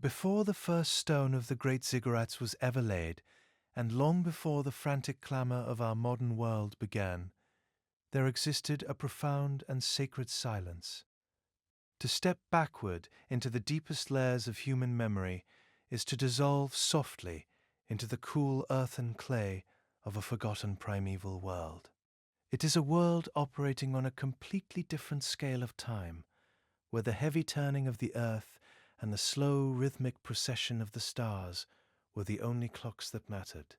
Before the first stone of the great ziggurats was ever laid, and long before the frantic clamour of our modern world began, there existed a profound and sacred silence. To step backward into the deepest layers of human memory is to dissolve softly into the cool earth and clay of a forgotten primeval world. It is a world operating on a completely different scale of time, where the heavy turning of the earth and the slow rhythmic procession of the stars were the only clocks that mattered.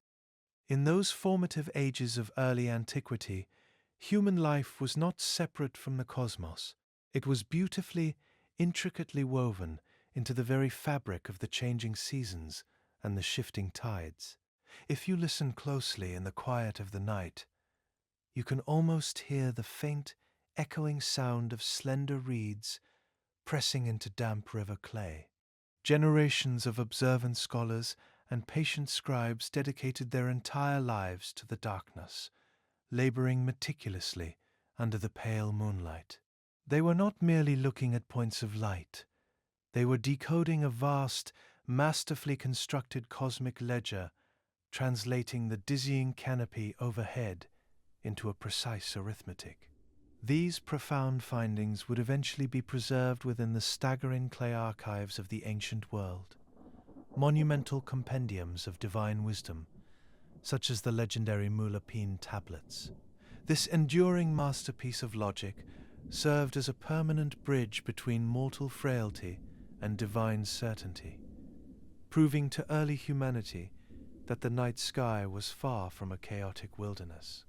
In those formative ages of early antiquity, human life was not separate from the cosmos. It was beautifully, intricately woven into the very fabric of the changing seasons and the shifting tides. If you listen closely in the quiet of the night, you can almost hear the faint, echoing sound of slender reeds pressing into damp river clay. Generations of observant scholars and patient scribes dedicated their entire lives to the darkness, laboring meticulously under the pale moonlight. They were not merely looking at points of light. They were decoding a vast, masterfully constructed cosmic ledger, translating the dizzying canopy overhead into a precise arithmetic. These profound findings would eventually be preserved within the staggering clay archives of the ancient world, monumental compendiums of divine wisdom, such as the legendary MUL.APIN tablets. This enduring masterpiece of logic served as a permanent bridge between mortal frailty and divine certainty, proving to early humanity that the night sky was far from a chaotic wilderness.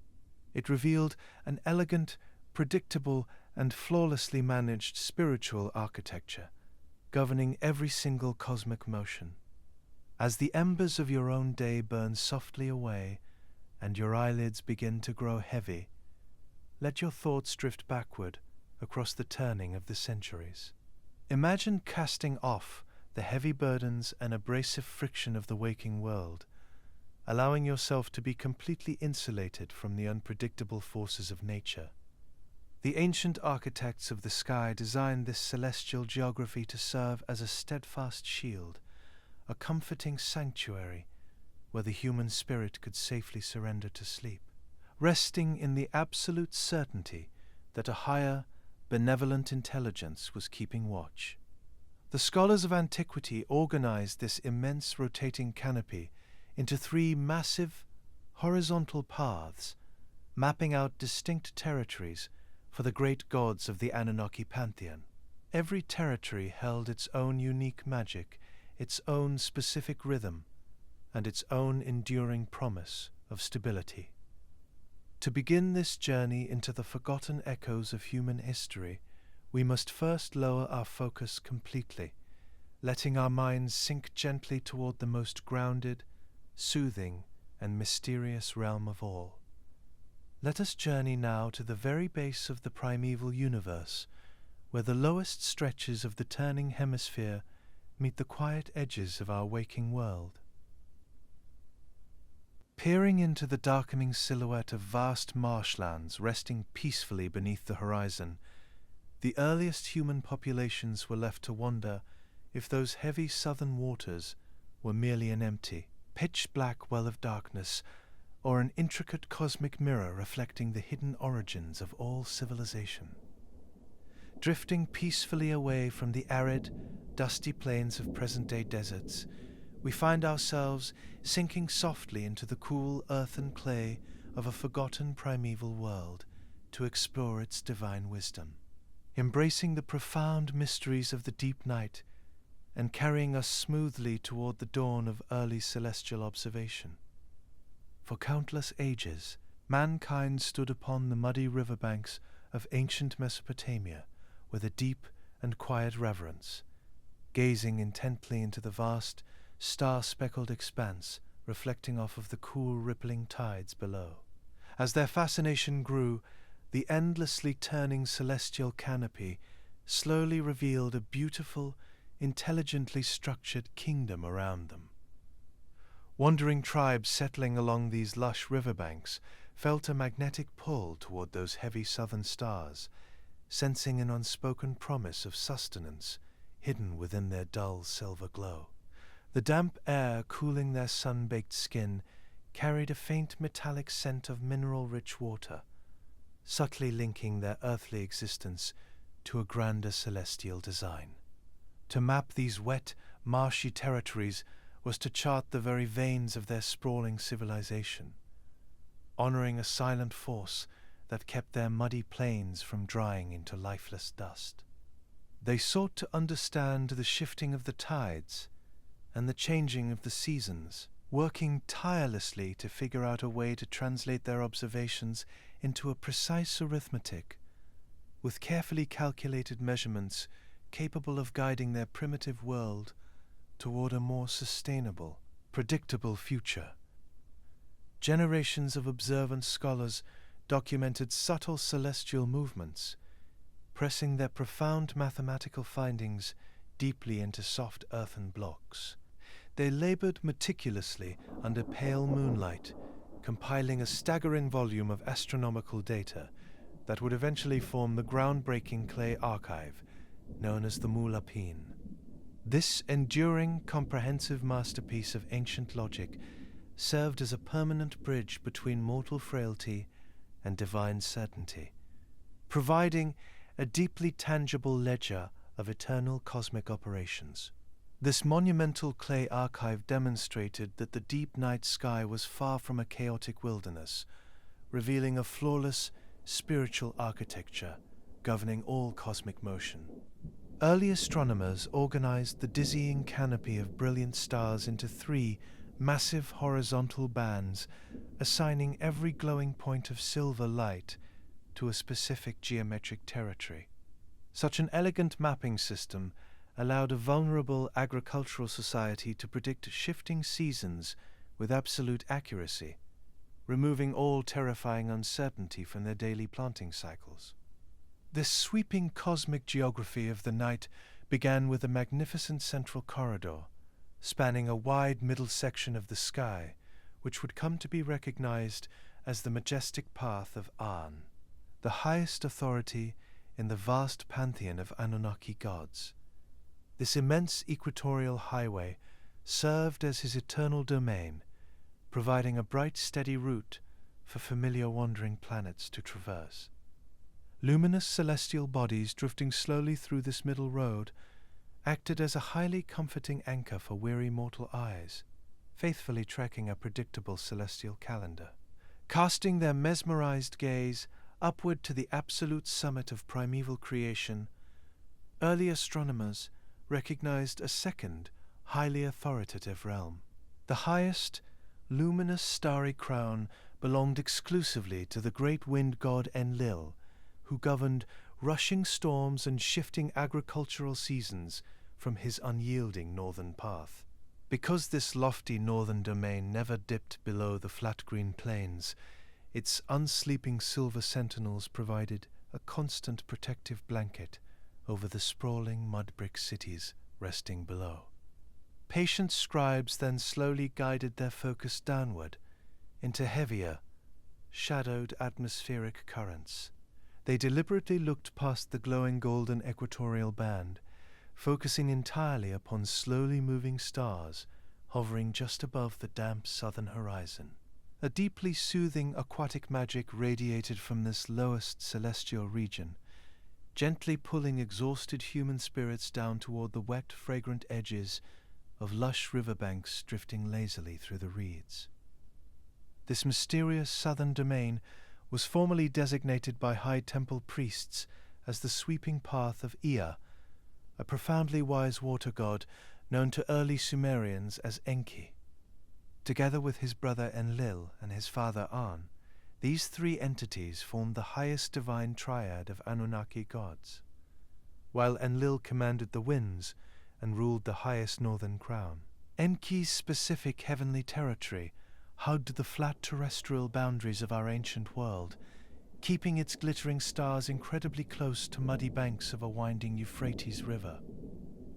It revealed an elegant, predictable, and flawlessly managed spiritual architecture, governing every single cosmic motion. As the embers of your own day burn softly away and your eyelids begin to grow heavy, let your thoughts drift backward across the turning of the centuries. Imagine casting off the heavy burdens and abrasive friction of the waking world, allowing yourself to be completely insulated from the unpredictable forces of nature. The ancient architects of the sky designed this celestial geography to serve as a steadfast shield, a comforting sanctuary where the human spirit could safely surrender to sleep, resting in the absolute certainty that a higher, benevolent intelligence was keeping watch. The scholars of antiquity organized this immense rotating canopy into 3 massive, horizontal paths, mapping out distinct territories for the great gods of the Anunnaki pantheon. Every territory held its own unique magic, its own specific rhythm, and its own enduring promise of stability. To begin this journey into the forgotten echoes of human history, we must first lower our focus completely, letting our minds sink gently toward the most grounded, soothing, and mysterious realm of all. Let us journey now to the very base of the primeval universe, where the lowest stretches of the turning hemisphere meet the quiet edges of our waking world. Peering into the darkening silhouette of vast marshlands resting peacefully beneath the horizon, the earliest human populations were left to wonder if those heavy southern waters were merely an empty, pitch-black well of darkness, or an intricate cosmic mirror reflecting the hidden origins of all civilization. Drifting peacefully away from the arid, dusty plains of present-day deserts, we find ourselves sinking softly into the cool earth and clay of a forgotten primeval world to explore its divine wisdom, embracing the profound mysteries of the deep night and carrying us smoothly toward the dawn of early celestial observation. For countless ages, mankind stood upon the muddy riverbanks of ancient Mesopotamia with a deep and quiet reverence, gazing intently into the vast, star-speckled expanse reflecting off of the cool, rippling tides below. As their fascination grew, the endlessly turning celestial canopy slowly revealed a beautiful, intelligently structured kingdom around them. Wandering tribes settling along these lush riverbanks felt a magnetic pull toward those heavy southern stars, sensing an unspoken promise of sustenance hidden within their dull silver glow. The damp air cooling their sun-baked skin carried a faint metallic scent of mineral-rich water, subtly linking their earthly existence to a grander celestial design. To map these wet, marshy territories was to chart the very veins of their sprawling civilization, honoring a silent force that kept their muddy plains from drying into lifeless dust. They sought to understand the shifting of the tides and the changing of the seasons, working tirelessly to figure out a way to translate their observations into a precise arithmetic, with carefully calculated measurements capable of guiding their primitive world toward a more sustainable, predictable future. Generations of observant scholars documented subtle celestial movements, pressing their profound mathematical findings deeply into soft earthen blocks. They labored meticulously under pale moonlight, compiling a staggering volume of astronomical data that would eventually form the groundbreaking clay archive known as the MUL.APIN. This enduring, comprehensive masterpiece of ancient logic served as a permanent bridge between mortal frailty and divine certainty, providing a deeply tangible ledger of eternal cosmic operations. This monumental clay archive demonstrated that the deep night sky was far from a chaotic wilderness, revealing a flawless, spiritual architecture governing all cosmic motion. Early astronomers organized the dizzying canopy of brilliant stars into 3 massive horizontal bands, assigning every glowing point of silver light to a specific geometric territory. Such an elegant mapping system allowed a vulnerable agricultural society to predict shifting seasons with absolute accuracy, removing all terrifying uncertainty from their daily planting cycles. This sweeping cosmic geography of the night began with a magnificent central corridor, spanning a wide middle section of the sky, which would come to be recognized as the majestic path of An, the highest authority in the vast pantheon of Anunnaki gods. This immense equatorial highway served as his eternal domain, providing a bright, steady route for familiar wandering planets to traverse. Luminous celestial bodies drifting slowly through this middle road acted as a highly comforting anchor for weary mortal eyes, faithfully tracking a predictable celestial calendar. Casting their mesmerized gaze upward to the absolute summit of primeval creation, early astronomers recognized a second, highly authoritative realm. The highest, luminous starry crown belonged exclusively to the great wind god Enlil, who governed rushing storms and shifting agricultural seasons from his unyielding northern path. Because this lofty northern domain never dipped below the flat green plains, its unsleeping silver sentinels provided a constant protective blanket over the sprawling mud-brick cities resting below. Patient scribes then slowly guided their focus downward into heavier, shadowed atmospheric currents. They deliberately looked past the glowing golden equatorial band, focusing entirely upon slowly moving stars hovering just above the damp southern horizon. A deeply soothing aquatic magic radiated from this lowest celestial region, gently pulling exhausted human spirits down toward the wet, fragrant edges of lush riverbanks drifting lazily through the reeds. This mysterious southern domain was formerly designated by high temple priests as the sweeping path of Ea, a profoundly wise water god known to early Sumerians as Enki. Together with his brother Enlil and his father An, these 3 entities formed the highest divine triad of Anunnaki gods. While Enlil commanded the winds and ruled the highest northern crown, Enki's specific heavenly territory hugged the flat terrestrial boundaries of our ancient world, keeping its glittering stars incredibly close to muddy banks of a winding Euphrates river.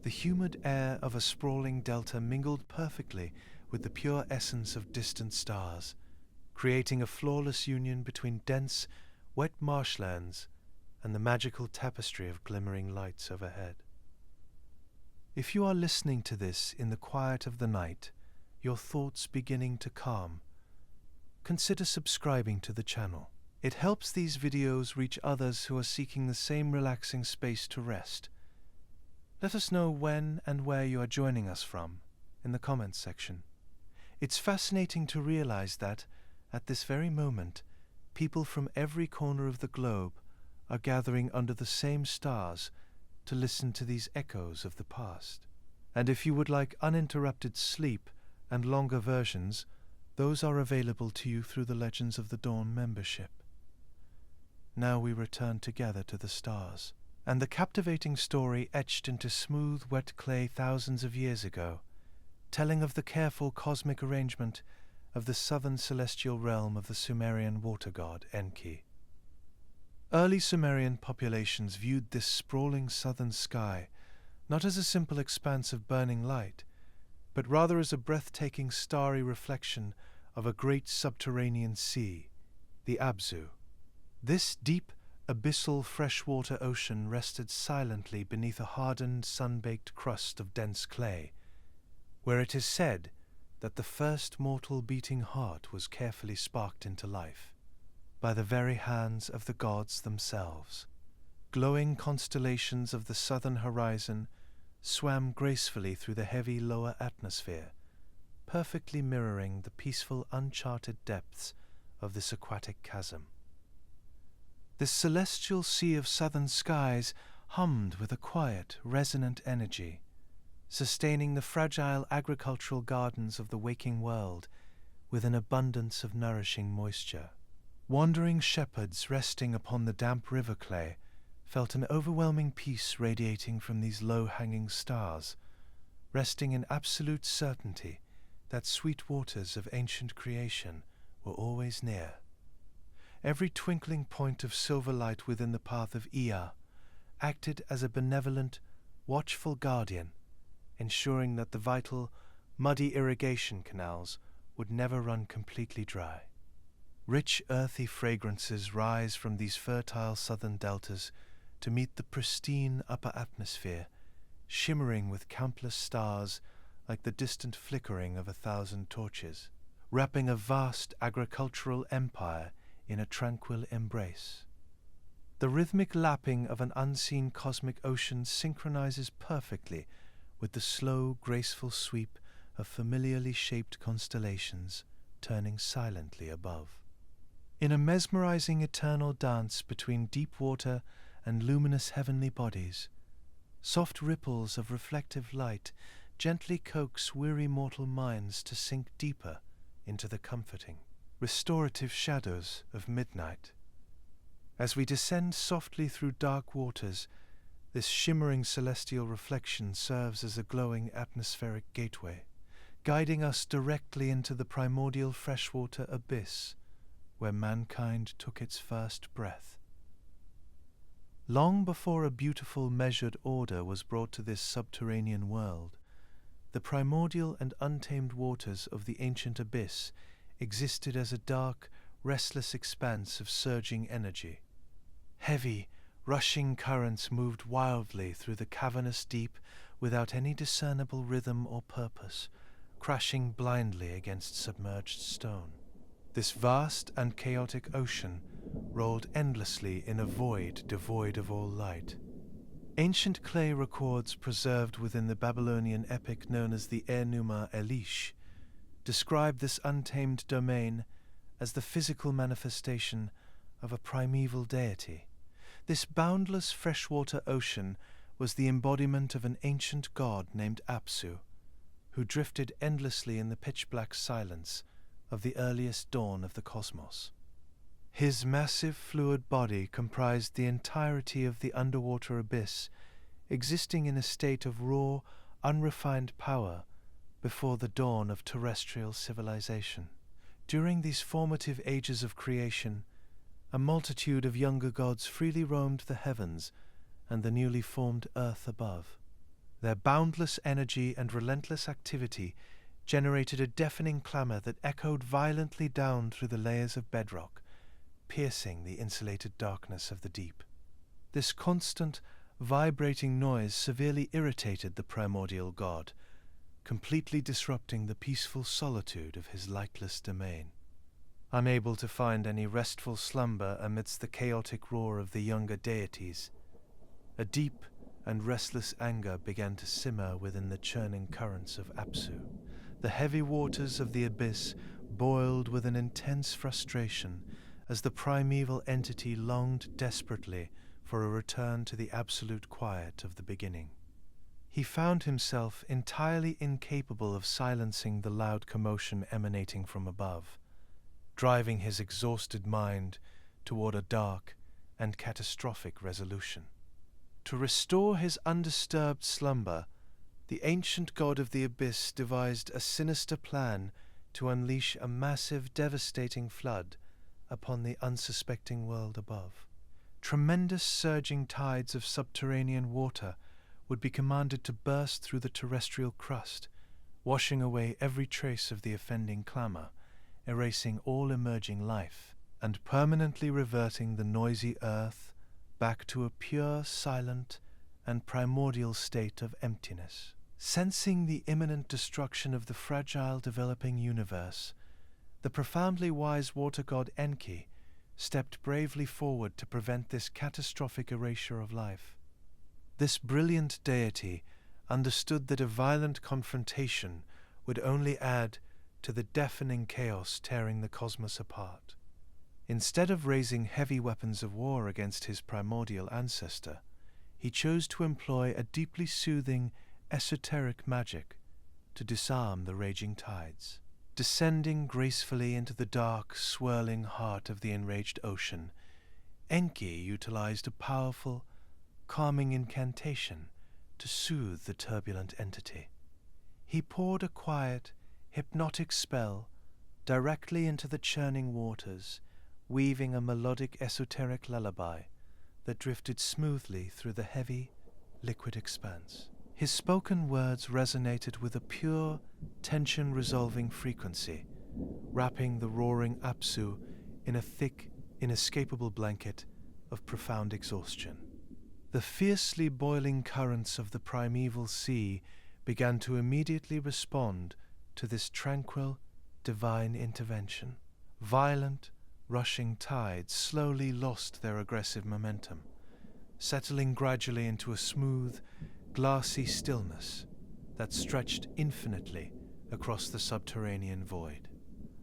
The humid air of a sprawling delta mingled perfectly with the pure essence of distant stars, creating a flawless union between dense, wet marshlands and the magical tapestry of glimmering lights overhead. If you are listening to this in the quiet of the night, your thoughts beginning to calm, consider subscribing to the channel. It helps these videos reach others who are seeking the same relaxing space to rest. Let us know when and where you are joining us from in the comments section. It's fascinating to realize that, at this very moment, people from every corner of the globe are gathering under the same stars to listen to these echoes of the past. And if you would like uninterrupted sleep and longer versions, those are available to you through the Legends of the Dawn membership. Now we return together to the stars, and the captivating story etched into smooth, wet clay thousands of years ago, telling of the careful cosmic arrangement of the southern celestial realm of the Sumerian water god Enki. Early Sumerian populations viewed this sprawling southern sky not as a simple expanse of burning light, but rather as a breathtaking starry reflection of a great subterranean sea, the Apsu. This deep, abyssal freshwater ocean rested silently beneath a hardened, sun-baked crust of dense clay, where it is said that the first mortal beating heart was carefully sparked into life by the very hands of the gods themselves. Glowing constellations of the southern horizon swam gracefully through the heavy lower atmosphere, perfectly mirroring the peaceful, uncharted depths of this aquatic chasm. This celestial sea of southern skies hummed with a quiet, resonant energy, sustaining the fragile agricultural gardens of the waking world with an abundance of nourishing moisture. Wandering shepherds resting upon the damp river clay felt an overwhelming peace radiating from these low-hanging stars, resting in absolute certainty that sweet waters of ancient creation were always near. Every twinkling point of silver light within the path of Ea acted as a benevolent, watchful guardian, ensuring that the vital, muddy irrigation canals would never run completely dry. Rich earthy fragrances rise from these fertile southern deltas to meet the pristine upper atmosphere, shimmering with countless stars like the distant flickering of 1,000 torches, wrapping a vast agricultural empire in a tranquil embrace. The rhythmic lapping of an unseen cosmic ocean synchronizes perfectly with the slow, graceful sweep of familiarly shaped constellations turning silently above. In a mesmerizing eternal dance between deep water and luminous heavenly bodies, soft ripples of reflective light gently coax weary mortal minds to sink deeper into the comforting, restorative shadows of midnight. As we descend softly through dark waters, this shimmering celestial reflection serves as a glowing atmospheric gateway, guiding us directly into the primordial freshwater abyss where mankind took its first breath. Long before a beautiful measured order was brought to this subterranean world, the primordial and untamed waters of the ancient abyss existed as a dark, restless expanse of surging energy. Heavy, rushing currents moved wildly through the cavernous deep without any discernible rhythm or purpose, crashing blindly against submerged stone. This vast and chaotic ocean rolled endlessly in a void devoid of all light. Ancient clay records preserved within the Babylonian epic known as the Enuma Elish describe this untamed domain as the physical manifestation of a primeval deity. This boundless freshwater ocean was the embodiment of an ancient god named Apsu, who drifted endlessly in the pitch-black silence of the earliest dawn of the cosmos. His massive fluid body comprised the entirety of the underwater abyss, existing in a state of raw, unrefined power before the dawn of terrestrial civilization. During these formative ages of creation, a multitude of younger gods freely roamed the heavens and the newly formed earth above. Their boundless energy and relentless activity generated a deafening clamor that echoed violently down through the layers of bedrock, piercing the insulated darkness of the deep. This constant, vibrating noise severely irritated the primordial god, completely disrupting the peaceful solitude of his lightless domain. Unable to find any restful slumber amidst the chaotic roar of the younger deities, a deep and restless anger began to simmer within the churning currents of Apsu. The heavy waters of the abyss boiled with an intense frustration as the primeval entity longed desperately for a return to the absolute quiet of the beginning. He found himself entirely incapable of silencing the loud commotion emanating from above, driving his exhausted mind toward a dark and catastrophic resolution. To restore his undisturbed slumber, the ancient god of the abyss devised a sinister plan to unleash a massive, devastating flood upon the unsuspecting world above. Tremendous surging tides of subterranean water would be commanded to burst through the terrestrial crust, washing away every trace of the offending clamor, erasing all emerging life, and permanently reverting the noisy earth back to a pure, silent, and primordial state of emptiness. Sensing the imminent destruction of the fragile, developing universe, the profoundly wise water god Enki stepped bravely forward to prevent this catastrophic erasure of life. This brilliant deity understood that a violent confrontation would only add to the deafening chaos tearing the cosmos apart. Instead of raising heavy weapons of war against his primordial ancestor, he chose to employ a deeply soothing, esoteric magic to disarm the raging tides. Descending gracefully into the dark, swirling heart of the enraged ocean, Enki utilized a powerful, calming incantation to soothe the turbulent entity. He poured a quiet, hypnotic spell directly into the churning waters, weaving a melodic, esoteric lullaby that drifted smoothly through the heavy, liquid expanse. His spoken words resonated with a pure, tension-resolving frequency, wrapping the roaring Apsu in a thick, inescapable blanket of profound exhaustion. The fiercely boiling currents of the primeval sea began to immediately respond to this tranquil, divine intervention. Violent, rushing tides slowly lost their aggressive momentum, settling gradually into a smooth, glassy stillness that stretched infinitely across the subterranean void.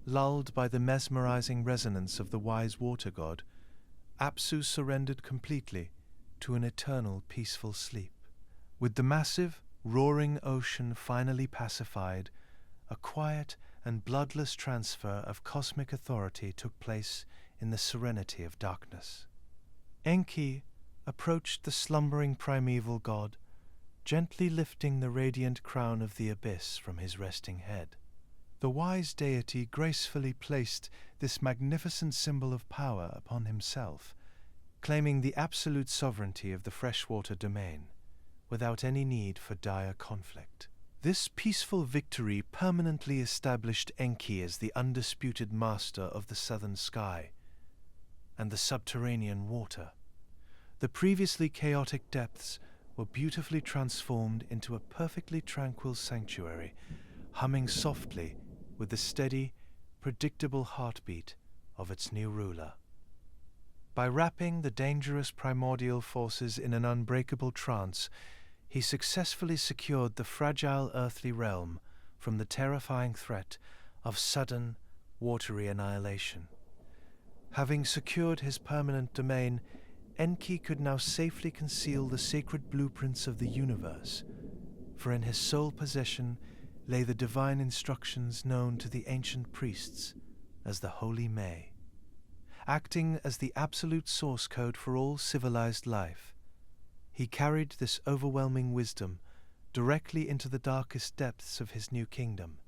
Lulled by the mesmerizing resonance of the wise water god, Apsu surrendered completely to an eternal peaceful sleep. With the massive, roaring ocean finally pacified, a quiet and bloodless transfer of cosmic authority took place in the serenity of darkness. Enki approached the slumbering primeval god, gently lifting the radiant crown of the abyss from his resting head. The wise deity gracefully placed this magnificent symbol of power upon himself, claiming the absolute sovereignty of the freshwater domain, without any need for dire conflict. This peaceful victory permanently established Enki as the undisputed master of the southern sky and the subterranean water. The previously chaotic depths were beautifully transformed into a perfectly tranquil sanctuary, humming softly with the steady, predictable heartbeat of its new ruler. By wrapping the dangerous primordial forces in an unbreakable trance, he successfully secured the fragile earthly realm from the terrifying threat of sudden, watery annihilation. Having secured his permanent domain, Enki could now safely conceal the sacred blueprints of the universe, for in his sole possession lay the divine instructions known to the ancient priests as the Holy May. Acting as the absolute source code for all civilized life, he carried this overwhelming wisdom directly into the darkest depths of his new kingdom,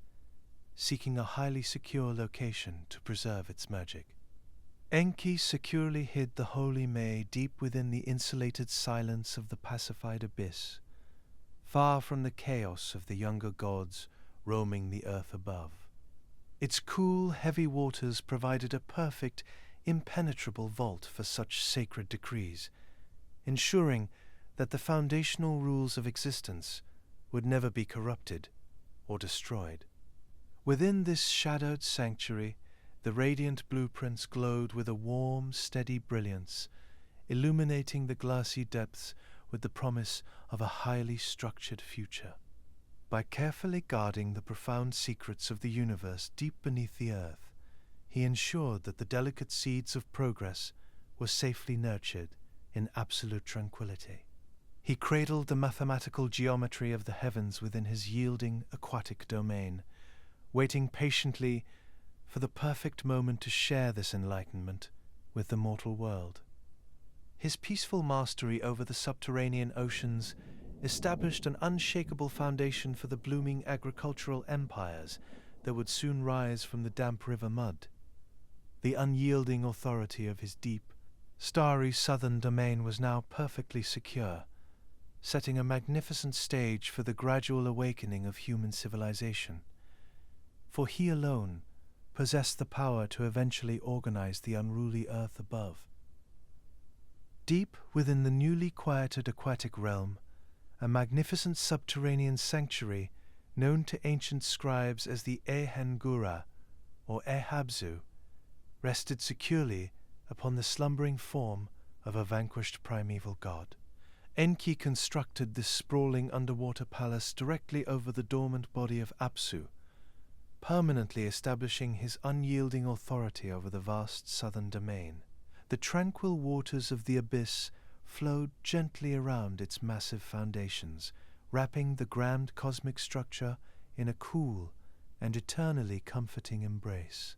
seeking a highly secure location to preserve its magic. Enki securely hid the Holy May deep within the insulated silence of the pacified abyss, far from the chaos of the younger gods roaming the earth above. Its cool, heavy waters provided a perfect, impenetrable vault for such sacred decrees, ensuring that the foundational rules of existence would never be corrupted or destroyed. Within this shadowed sanctuary, the radiant blueprints glowed with a warm, steady brilliance, illuminating the glassy depths with the promise of a highly structured future. By carefully guarding the profound secrets of the universe deep beneath the earth, he ensured that the delicate seeds of progress were safely nurtured in absolute tranquility. He cradled the mathematical geometry of the heavens within his yielding aquatic domain, waiting patiently for the perfect moment to share this enlightenment with the mortal world. His peaceful mastery over the subterranean oceans established an unshakable foundation for the blooming agricultural empires that would soon rise from the damp river mud. The unyielding authority of his deep, starry southern domain was now perfectly secure, setting a magnificent stage for the gradual awakening of human civilization. For he alone possessed the power to eventually organize the unruly earth above. Deep within the newly quieted aquatic realm, a magnificent subterranean sanctuary known to ancient scribes as the Ehengura, or Ehabzu, rested securely upon the slumbering form of a vanquished primeval god. Enki constructed this sprawling underwater palace directly over the dormant body of Apsu, permanently establishing his unyielding authority over the vast southern domain. The tranquil waters of the abyss flowed gently around its massive foundations, wrapping the grand cosmic structure in a cool and eternally comforting embrace.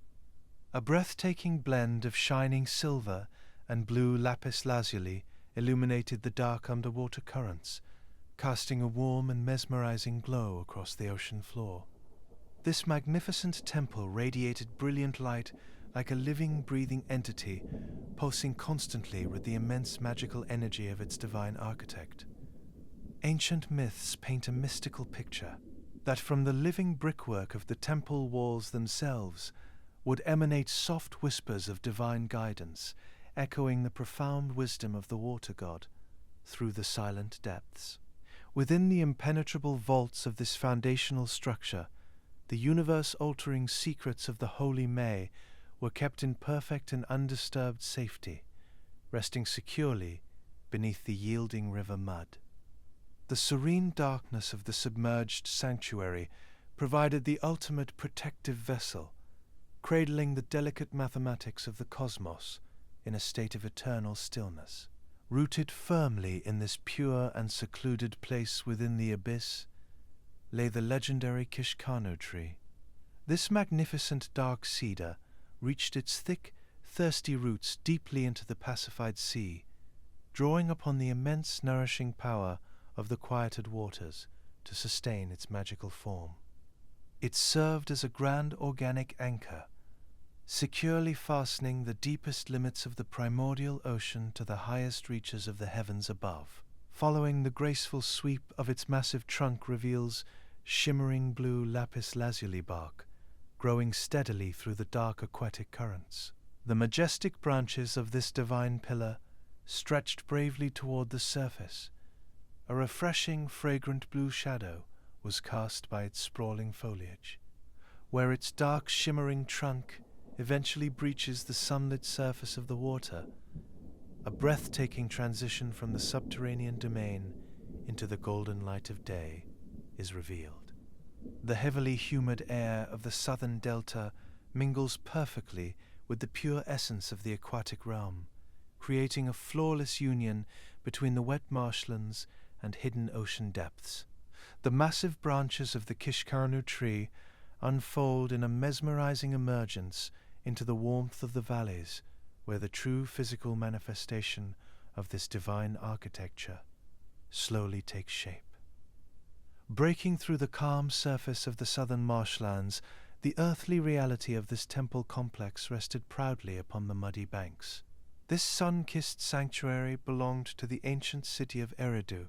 A breathtaking blend of shining silver and blue lapis lazuli illuminated the dark underwater currents, casting a warm and mesmerizing glow across the ocean floor. This magnificent temple radiated brilliant light like a living, breathing entity, pulsing constantly with the immense magical energy of its divine architect. Ancient myths paint a mystical picture that from the living brickwork of the temple walls themselves would emanate soft whispers of divine guidance, echoing the profound wisdom of the water god through the silent depths. Within the impenetrable vaults of this foundational structure, the universe-altering secrets of the holy May were kept in perfect and undisturbed safety, resting securely beneath the yielding river mud. The serene darkness of the submerged sanctuary provided the ultimate protective vessel, cradling the delicate mathematics of the cosmos in a state of eternal stillness. Rooted firmly in this pure and secluded place within the abyss lay the legendary Kishkanu tree. This magnificent dark cedar reached its thick, thirsty roots deeply into the pacified sea, drawing upon the immense nourishing power of the quieted waters to sustain its magical form. It served as a grand organic anchor, securely fastening the deepest limits of the primordial ocean to the highest reaches of the heavens above. Following the graceful sweep of its massive trunk reveals shimmering blue lapis lazuli bark, growing steadily through the dark aquatic currents. The majestic branches of this divine pillar stretched bravely toward the surface. A refreshing, fragrant blue shadow was cast by its sprawling foliage. Where its dark, shimmering trunk eventually breaches the sunlit surface of the water, a breathtaking transition from the subterranean domain into the golden light of day is revealed. The heavily humid air of the southern delta mingles perfectly with the pure essence of the aquatic realm, creating a flawless union between the wet marshlands and hidden ocean depths. The massive branches of the Kishkanu tree unfold in a mesmerizing emergence into the warmth of the valleys, where the true physical manifestation of this divine architecture slowly takes shape. Breaking through the calm surface of the southern marshlands, the earthly reality of this temple complex rested proudly upon the muddy banks. This sun-kissed sanctuary belonged to the ancient city of Eridu,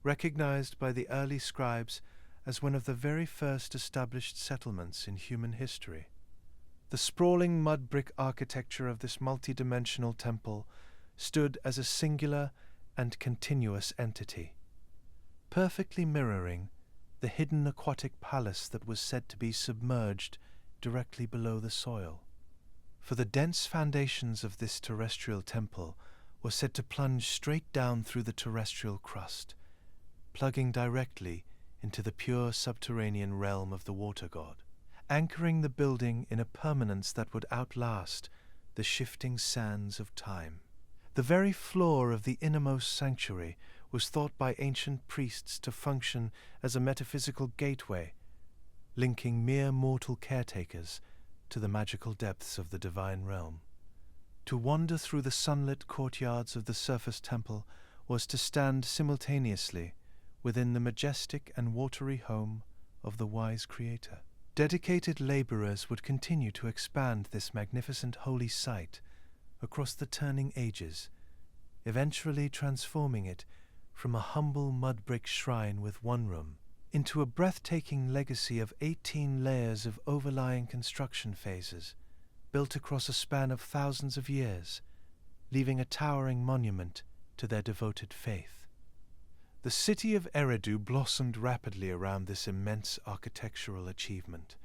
recognized by the early scribes as one of the very first established settlements in human history. The sprawling mud brick architecture of this multi-dimensional temple stood as a singular, and continuous entity, perfectly mirroring the hidden aquatic palace that was said to be submerged directly below the soil. For the dense foundations of this terrestrial temple were said to plunge straight down through the terrestrial crust, plugging directly into the pure subterranean realm of the water god, anchoring the building in a permanence that would outlast the shifting sands of time. The very floor of the innermost sanctuary was thought by ancient priests to function as a metaphysical gateway, linking mere mortal caretakers to the magical depths of the divine realm. To wander through the sunlit courtyards of the surface temple was to stand simultaneously within the majestic and watery home of the wise Creator. Dedicated laborers would continue to expand this magnificent holy site across the turning ages, eventually transforming it from a humble mud brick shrine with one room into a breathtaking legacy of 18 layers of overlying construction phases built across a span of thousands of years, leaving a towering monument to their devoted faith. The city of Eridu blossomed rapidly around this immense architectural achievement,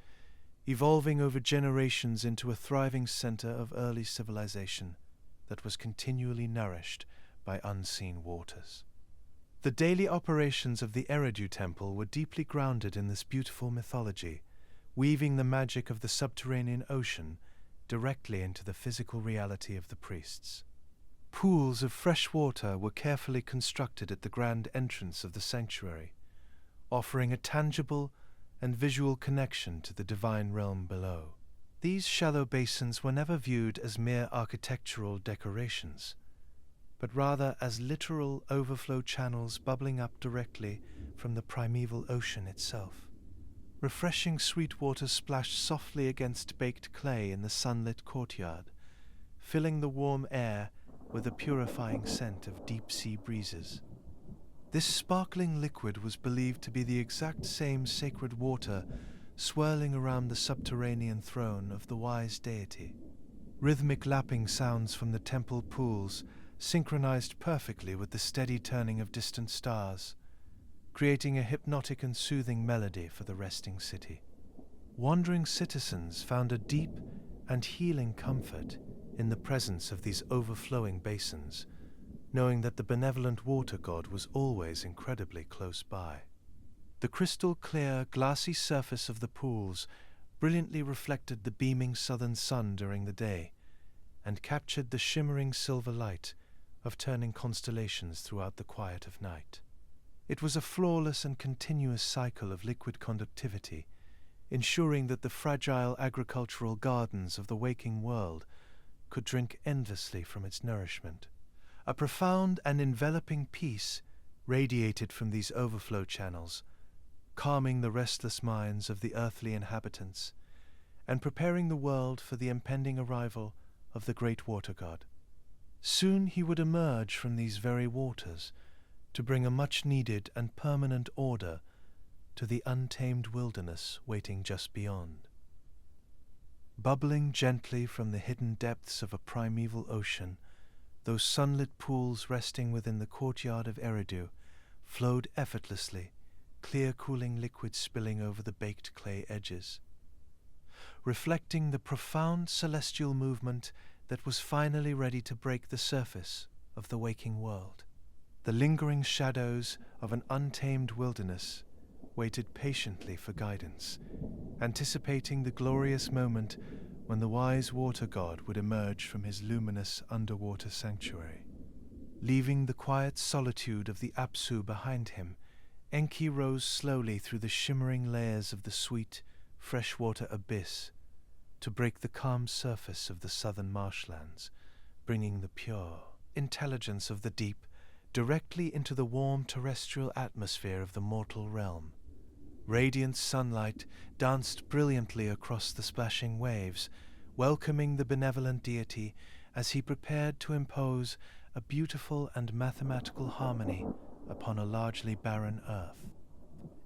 evolving over generations into a thriving center of early civilization that was continually nourished by unseen waters. The daily operations of the Eridu temple were deeply grounded in this beautiful mythology, weaving the magic of the subterranean ocean directly into the physical reality of the priests. Pools of fresh water were carefully constructed at the grand entrance of the sanctuary, offering a tangible and visual connection to the divine realm below. These shallow basins were never viewed as mere architectural decorations, but rather as literal overflow channels bubbling up directly from the primeval ocean itself. Refreshing sweet water splashed softly against baked clay in the sunlit courtyard, filling the warm air with a purifying scent of deep-sea breezes. This sparkling liquid was believed to be the exact same sacred water swirling around the subterranean throne of the wise deity. Rhythmic lapping sounds from the temple pools synchronized perfectly with the steady turning of distant stars, creating a hypnotic and soothing melody for the resting city. Wandering citizens found a deep and healing comfort in the presence of these overflowing basins, knowing that the benevolent water god was always incredibly close by. The crystal-clear, glassy surface of the pools brilliantly reflected the beaming southern sun during the day and captured the shimmering silver light of turning constellations throughout the quiet of night. It was a flawless and continuous cycle of liquid conductivity, ensuring that the fragile agricultural gardens of the waking world could drink endlessly from its nourishment. A profound and enveloping peace radiated from these overflow channels, calming the restless minds of the earthly inhabitants and preparing the world for the impending arrival of the great water god. Soon he would emerge from these very waters to bring a much-needed and permanent order to the untamed wilderness waiting just beyond. Bubbling gently from the hidden depths of a primeval ocean, those sunlit pools resting within the courtyard of Eridu flowed effortlessly, clear cooling liquid spilling over the baked clay edges, reflecting the profound celestial movement that was finally ready to break the surface of the waking world. The lingering shadows of an untamed wilderness waited patiently for guidance, anticipating the glorious moment when the wise water god would emerge from his luminous underwater sanctuary. Leaving the quiet solitude of the Apsu behind him, Enki rose slowly through the shimmering layers of the sweet, freshwater abyss to break the calm surface of the southern marshlands, bringing the pure intelligence of the deep directly into the warm terrestrial atmosphere of the mortal realm. Radiant sunlight danced brilliantly across the splashing waves, welcoming the benevolent deity as he prepared to impose a beautiful and mathematical harmony upon a largely barren earth.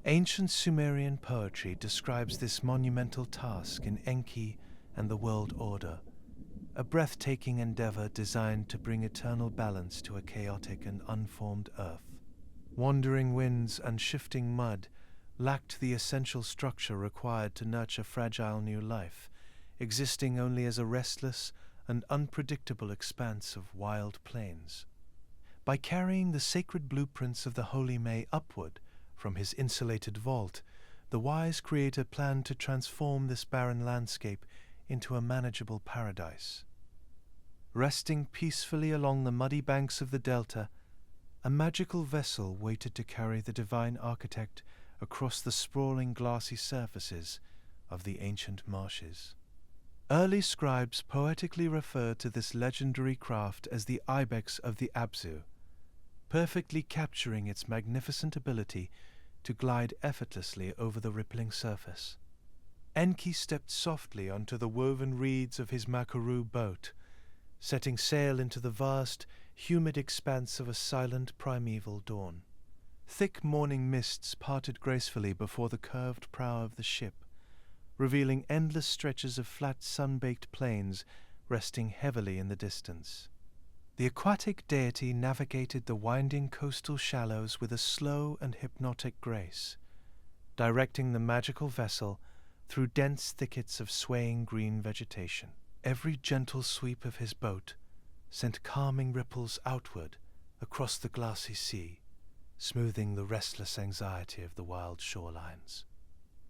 Ancient Sumerian poetry describes this monumental task in Enki and the World Order, a breathtaking endeavor designed to bring eternal balance to a chaotic and unformed earth. Wandering winds and shifting mud lacked the essential structure required to nurture fragile new life, existing only as a restless and unpredictable expanse of wild plains. By carrying the sacred blueprints of the holy May upward from his insulated vault, the wise creator planned to transform this barren landscape into a manageable paradise. Resting peacefully along the muddy banks of the delta, a magical vessel waited to carry the divine architect across the sprawling glassy surfaces of the ancient marshes. Early scribes poetically referred to this legendary craft as the ibex of the Apsu, perfectly capturing its magnificent ability to glide effortlessly over the rippling surface. Enki stepped softly onto the woven reeds of his Makaru boat, setting sail into the vast, humid expanse of a silent primeval dawn. Thick morning mists parted gracefully before the curved prow of the ship, revealing endless stretches of flat sun-baked plains resting heavily in the distance. The aquatic deity navigated the winding coastal shallows with a slow and hypnotic grace, directing the magical vessel through dense thickets of swaying green vegetation. Every gentle sweep of his boat sent calming ripples outward across the glassy sea, smoothing the restless anxiety of the wild shorelines.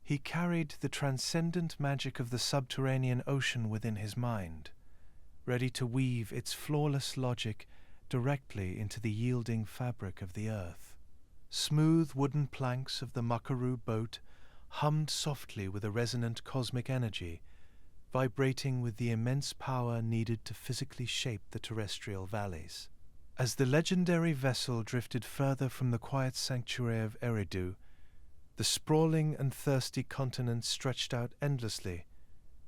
He carried the transcendent magic of the subterranean ocean within his mind, ready to weave its flawless logic directly into the yielding fabric of the earth. Smooth wooden planks of the Makaru boat hummed softly with a resonant cosmic energy, vibrating with the immense power needed to physically shape the terrestrial valleys. As the legendary vessel drifted further from the quiet sanctuary of Eridu, the sprawling and thirsty continent stretched out endlessly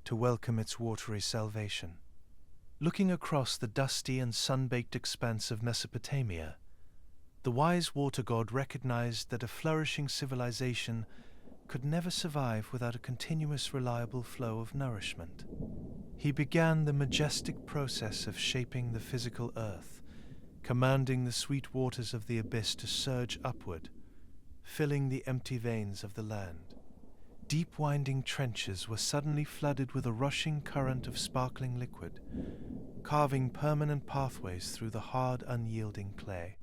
to welcome its watery salvation. Looking across the dusty and sun-baked expanse of Mesopotamia, the wise water god recognized that a flourishing civilization could never survive without a continuous, reliable flow of nourishment. He began the majestic process of shaping the physical earth, commanding the sweet waters of the abyss to surge upward, filling the empty veins of the land. Deep winding trenches were suddenly flooded with a rushing current of sparkling liquid, carving permanent pathways through the hard, unyielding clay.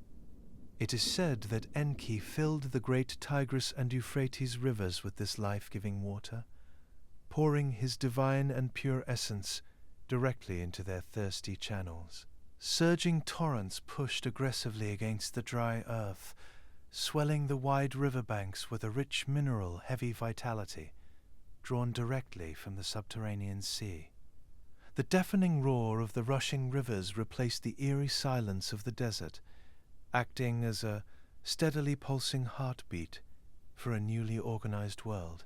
It is said that Enki filled the great Tigris and Euphrates rivers with this life-giving water, pouring his divine and pure essence directly into their thirsty channels. Surging torrents pushed aggressively against the dry earth, swelling the wide riverbanks with a rich mineral heavy vitality, drawn directly from the subterranean sea. The deafening roar of the rushing rivers replaced the eerie silence of the desert, acting as a steadily pulsing heartbeat for a newly organized world.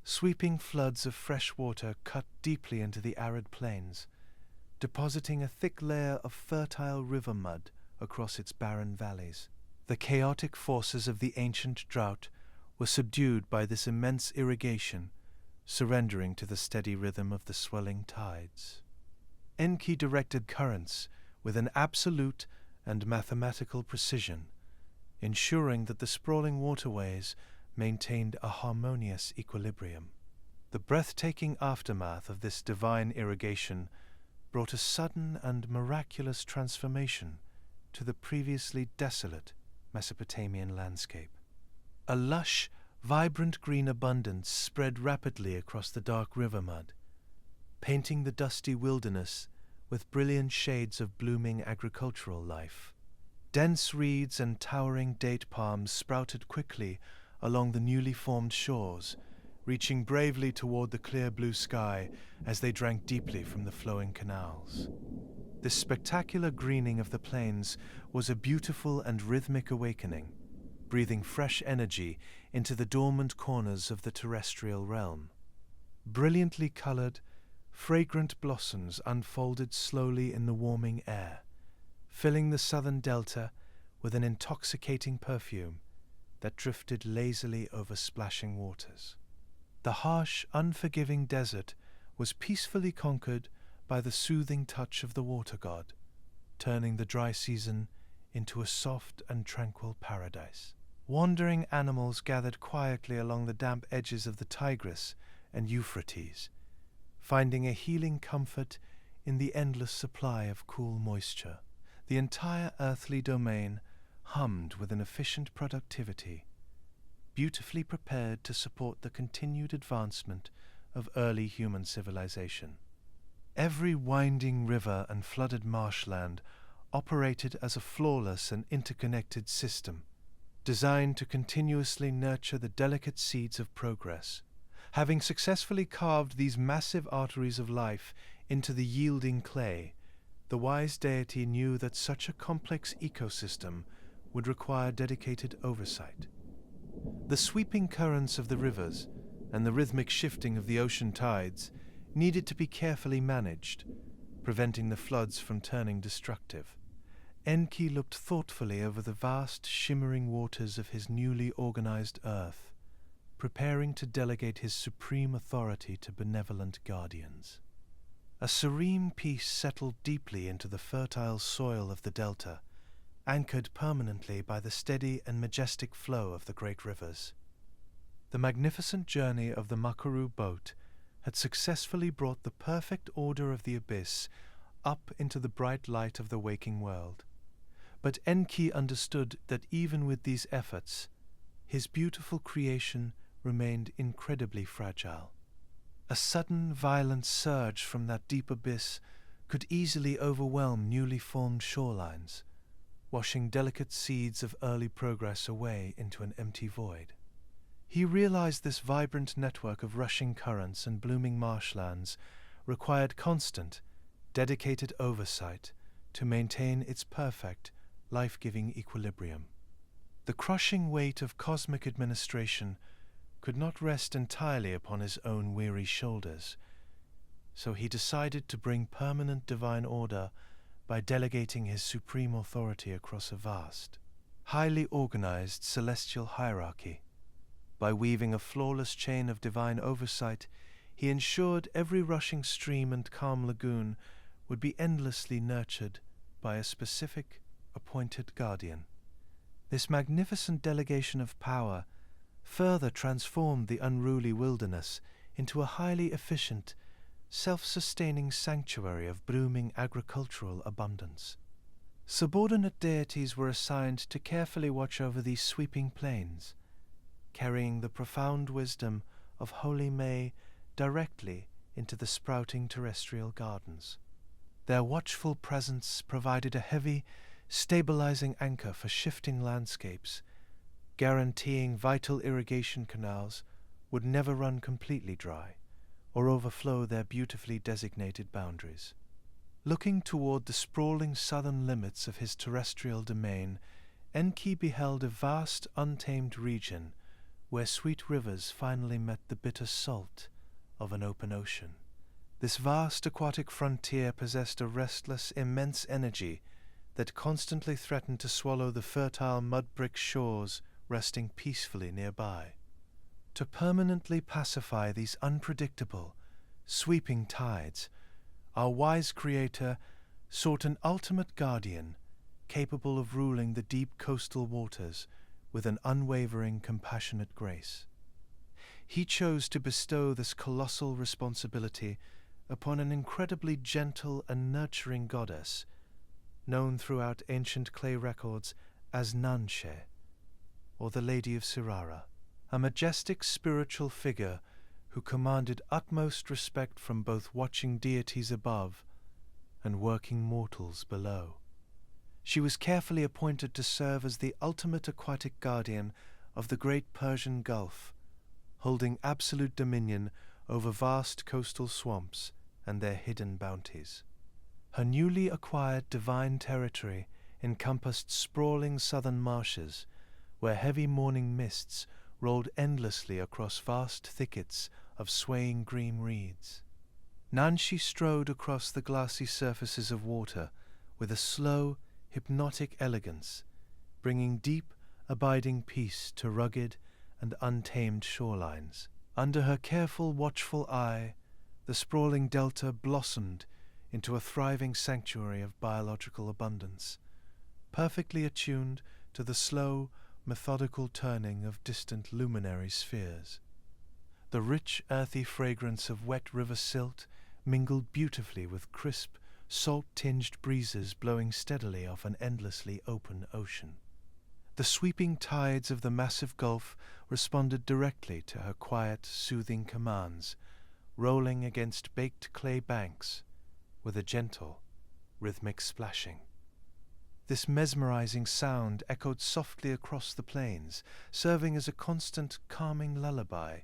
Sweeping floods of fresh water cut deeply into the arid plains, depositing a thick layer of fertile river mud across its barren valleys. The chaotic forces of the ancient drought were subdued by this immense irrigation, surrendering to the steady rhythm of the swelling tides. Enki directed currents with an absolute and mathematical precision, ensuring that the sprawling waterways maintained a harmonious equilibrium. The breathtaking aftermath of this divine irrigation brought a sudden and miraculous transformation to the previously desolate Mesopotamian landscape. A lush, vibrant green abundance spread rapidly across the dark river mud, painting the dusty wilderness with brilliant shades of blooming agricultural life. Dense reeds and towering date palms sprouted quickly along the newly formed shores, reaching bravely toward the clear blue sky as they drank deeply from the flowing canals. This spectacular greening of the plains was a beautiful and rhythmic awakening, breathing fresh energy into the dormant corners of the terrestrial realm. Brilliantly colored, fragrant blossoms unfolded slowly in the warming air, filling the southern delta with an intoxicating perfume that drifted lazily over splashing waters. The harsh, unforgiving desert was peacefully conquered by the soothing touch of the water god, turning the dry season into a soft and tranquil paradise. Wandering animals gathered quietly along the damp edges of the Tigris and Euphrates, finding a healing comfort in the endless supply of cool moisture. The entire earthly domain hummed with an efficient productivity, beautifully prepared to support the continued advancement of early human civilization. Every winding river and flooded marshland operated as a flawless and interconnected system, designed to continuously nurture the delicate seeds of progress. Having successfully carved these massive arteries of life into the yielding clay, the wise deity knew that such a complex ecosystem would require dedicated oversight. The sweeping currents of the rivers and the rhythmic shifting of the ocean tides needed to be carefully managed, preventing the floods from turning destructive. Enki looked thoughtfully over the vast, shimmering waters of his newly organized earth, preparing to delegate his supreme authority to benevolent guardians. A serene peace settled deeply into the fertile soil of the delta, anchored permanently by the steady and majestic flow of the great rivers. The magnificent journey of the Makaru boat had successfully brought the perfect order of the abyss up into the bright light of the waking world. But Enki understood that even with these efforts, his beautiful creation remained incredibly fragile. A sudden, violent surge from that deep abyss could easily overwhelm newly formed shorelines, washing delicate seeds of early progress away into an empty void. He realized this vibrant network of rushing currents and blooming marshlands required constant, dedicated oversight to maintain its perfect, life-giving equilibrium. The crushing weight of cosmic administration could not rest entirely upon his own weary shoulders, so he decided to bring permanent divine order by delegating his supreme authority across a vast, highly organized celestial hierarchy. By weaving a flawless chain of divine oversight, he ensured every rushing stream and calm lagoon would be endlessly nurtured by a specific, appointed guardian. This magnificent delegation of power further transformed the unruly wilderness into a highly efficient, self-sustaining sanctuary of blooming agricultural abundance. Subordinate deities were assigned to carefully watch over these sweeping plains, carrying the profound wisdom of Holy May directly into the sprouting terrestrial gardens. Their watchful presence provided a heavy, stabilizing anchor for shifting landscapes, guaranteeing vital irrigation canals would never run completely dry or overflow their beautifully designated boundaries. Looking toward the sprawling southern limits of his terrestrial domain, Enki beheld a vast, untamed region where sweet rivers finally met the bitter salt of an open ocean. This vast aquatic frontier possessed a restless, immense energy that constantly threatened to swallow the fertile mud-brick shores resting peacefully nearby. To permanently pacify these unpredictable, sweeping tides, our wise Creator sought an ultimate guardian capable of ruling the deep coastal waters with an unwavering, compassionate grace. He chose to bestow this colossal responsibility upon an incredibly gentle and nurturing goddess, known throughout ancient clay records as Nanna, or the Lady of Sirara, a majestic spiritual figure who commanded utmost respect from both watching deities above and working mortals below. She was carefully appointed to serve as the ultimate aquatic guardian of the great Persian Gulf, holding absolute dominion over vast coastal swamps and their hidden bounties. Her newly acquired divine territory encompassed sprawling southern marshes, where heavy morning mists rolled endlessly across vast thickets of swaying green reeds. Nanshi strode across the glassy surfaces of water with a slow, hypnotic elegance, bringing deep, abiding peace to rugged and untamed shorelines. Under her careful, watchful eye, the sprawling delta blossomed into a thriving sanctuary of biological abundance, perfectly attuned to the slow, methodical turning of distant luminary spheres. The rich, earthy fragrance of wet river silt mingled beautifully with crisp, salt-tinged breezes blowing steadily off an endlessly open ocean. The sweeping tides of the massive gulf responded directly to her quiet, soothing commands, rolling against baked clay banks with a gentle, rhythmic splashing. This mesmerizing sound echoed softly across the plains, serving as a constant, calming lullaby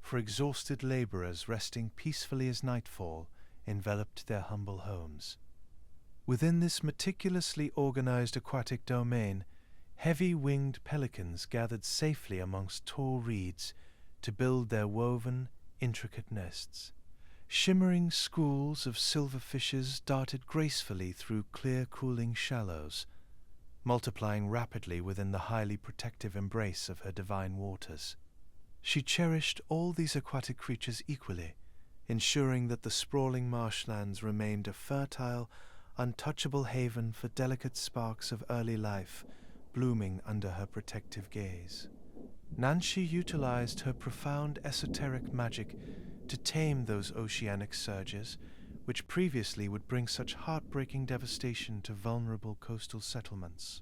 for exhausted laborers resting peacefully as nightfall enveloped their humble homes. Within this meticulously organized aquatic domain, heavy-winged pelicans gathered safely amongst tall reeds to build their woven, intricate nests. Shimmering schools of silver fishes darted gracefully through clear, cooling shallows, multiplying rapidly within the highly protective embrace of her divine waters. She cherished all these aquatic creatures equally, ensuring that the sprawling marshlands remained a fertile, untouchable haven for delicate sparks of early life blooming under her protective gaze. Nanshi utilized her profound esoteric magic to tame those oceanic surges, which previously would bring such heartbreaking devastation to vulnerable coastal settlements,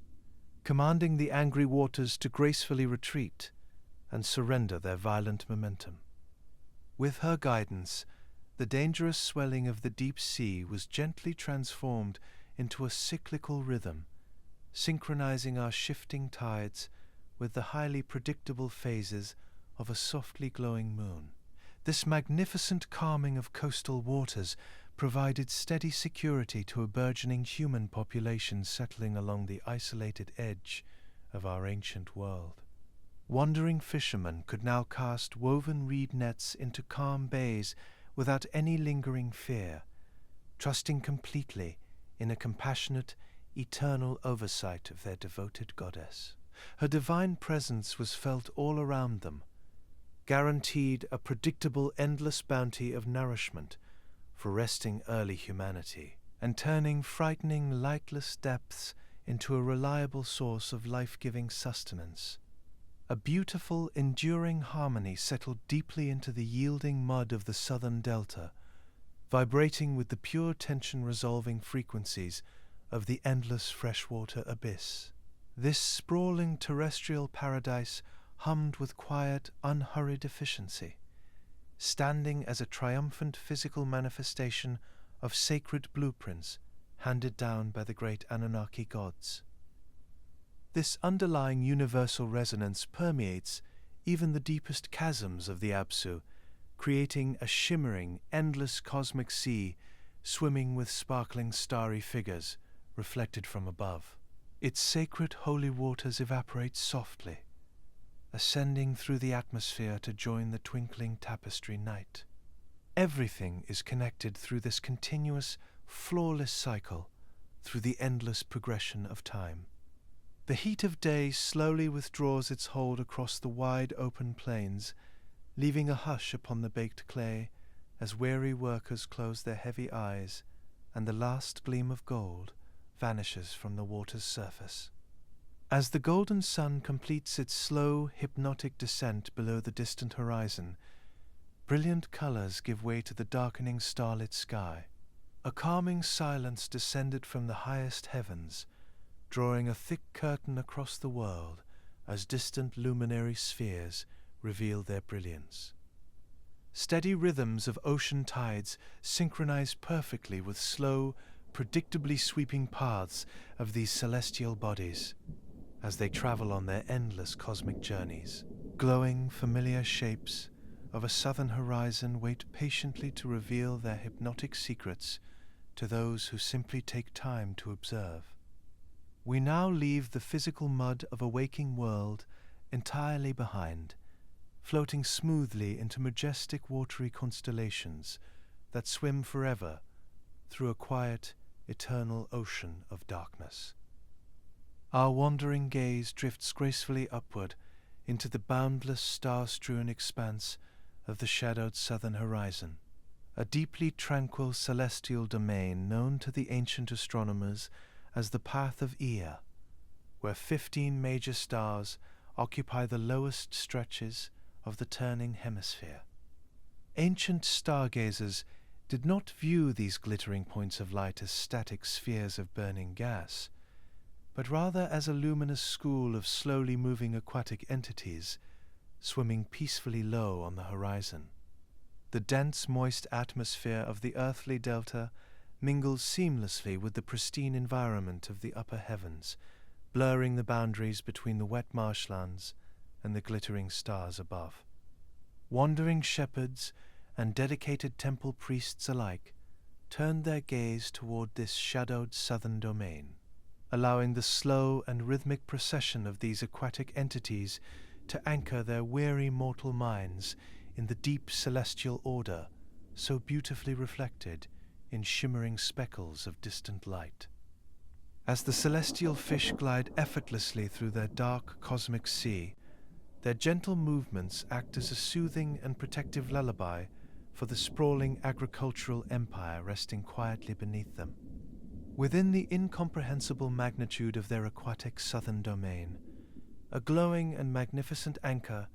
commanding the angry waters to gracefully retreat and surrender their violent momentum. With her guidance, the dangerous swelling of the deep sea was gently transformed into a cyclical rhythm, synchronizing our shifting tides with the highly predictable phases of a softly glowing moon. This magnificent calming of coastal waters provided steady security to a burgeoning human population settling along the isolated edge of our ancient world. Wandering fishermen could now cast woven reed nets into calm bays without any lingering fear, trusting completely in a compassionate, eternal oversight of their devoted goddess. Her divine presence was felt all around them, guaranteed a predictable, endless bounty of nourishment for resting early humanity, and turning frightening, lightless depths into a reliable source of life-giving sustenance. A beautiful, enduring harmony settled deeply into the yielding mud of the southern delta, vibrating with the pure tension-resolving frequencies of the endless freshwater abyss. This sprawling terrestrial paradise hummed with quiet, unhurried efficiency, standing as a triumphant physical manifestation of sacred blueprints handed down by the great Anunnaki gods. This underlying universal resonance permeates even the deepest chasms of the Apsu, creating a shimmering, endless cosmic sea swimming with sparkling starry figures reflected from above. Its sacred holy waters evaporate softly, ascending through the atmosphere to join the twinkling tapestry night. Everything is connected through this continuous, flawless cycle, through the endless progression of time. The heat of day slowly withdraws its hold across the wide open plains, leaving a hush upon the baked clay as weary workers close their heavy eyes and the last gleam of gold vanishes from the water's surface. As the golden sun completes its slow, hypnotic descent below the distant horizon, brilliant colors give way to the darkening starlit sky. A calming silence descended from the highest heavens, drawing a thick curtain across the world as distant luminary spheres reveal their brilliance. Steady rhythms of ocean tides synchronize perfectly with slow, predictably sweeping paths of these celestial bodies as they travel on their endless cosmic journeys. Glowing, familiar shapes of a southern horizon wait patiently to reveal their hypnotic secrets to those who simply take time to observe. We now leave the physical mud of a waking world entirely behind, floating smoothly into majestic watery constellations that swim forever through a quiet, eternal ocean of darkness. Our wandering gaze drifts gracefully upward into the boundless, star-strewn expanse of the shadowed southern horizon, a deeply tranquil celestial domain known to the ancient astronomers as the Path of Ea, where 15 major stars occupy the lowest stretches of the turning hemisphere. Ancient stargazers did not view these glittering points of light as static spheres of burning gas, but rather as a luminous school of slowly moving aquatic entities swimming peacefully low on the horizon. The dense, moist atmosphere of the earthly delta mingles seamlessly with the pristine environment of the upper heavens, blurring the boundaries between the wet marshlands and the glittering stars above. Wandering shepherds and dedicated temple priests alike turned their gaze toward this shadowed southern domain, allowing the slow and rhythmic procession of these aquatic entities to anchor their weary mortal minds in the deep celestial order so beautifully reflected in shimmering speckles of distant light. As the celestial fish glide effortlessly through their dark cosmic sea, their gentle movements act as a soothing and protective lullaby for the sprawling agricultural empire resting quietly beneath them. Within the incomprehensible magnitude of their aquatic southern domain, a glowing and magnificent anchor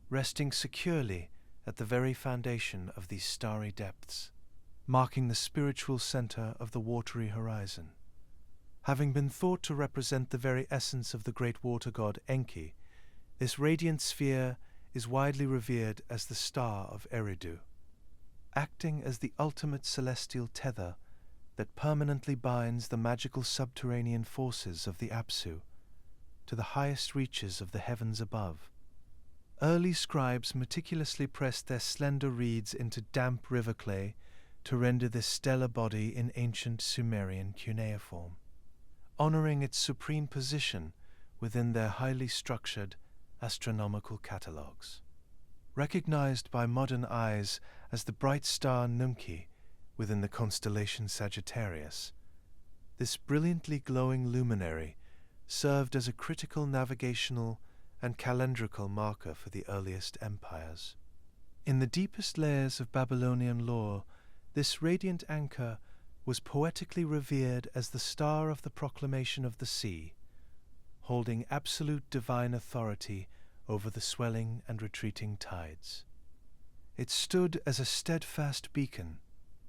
resting securely at the very foundation of these starry depths, marking the spiritual center of the watery horizon. Having been thought to represent the very essence of the great water god Enki, this radiant sphere is widely revered as the Star of Eridu, acting as the ultimate celestial tether that permanently binds the magical subterranean forces of the Apsu to the highest reaches of the heavens above. Early scribes meticulously pressed their slender reeds into damp river clay to render this stellar body in ancient Sumerian cuneiform, honoring its supreme position within their highly structured astronomical catalogues. Recognized by modern eyes as the bright star Nunki within the constellation Sagittarius, this brilliantly glowing luminary served as a critical navigational and calendrical marker for the earliest empires. In the deepest layers of Babylonian lore, this radiant anchor was poetically revered as the star of the proclamation of the sea, holding absolute divine authority over the swelling and retreating tides. It stood as a steadfast beacon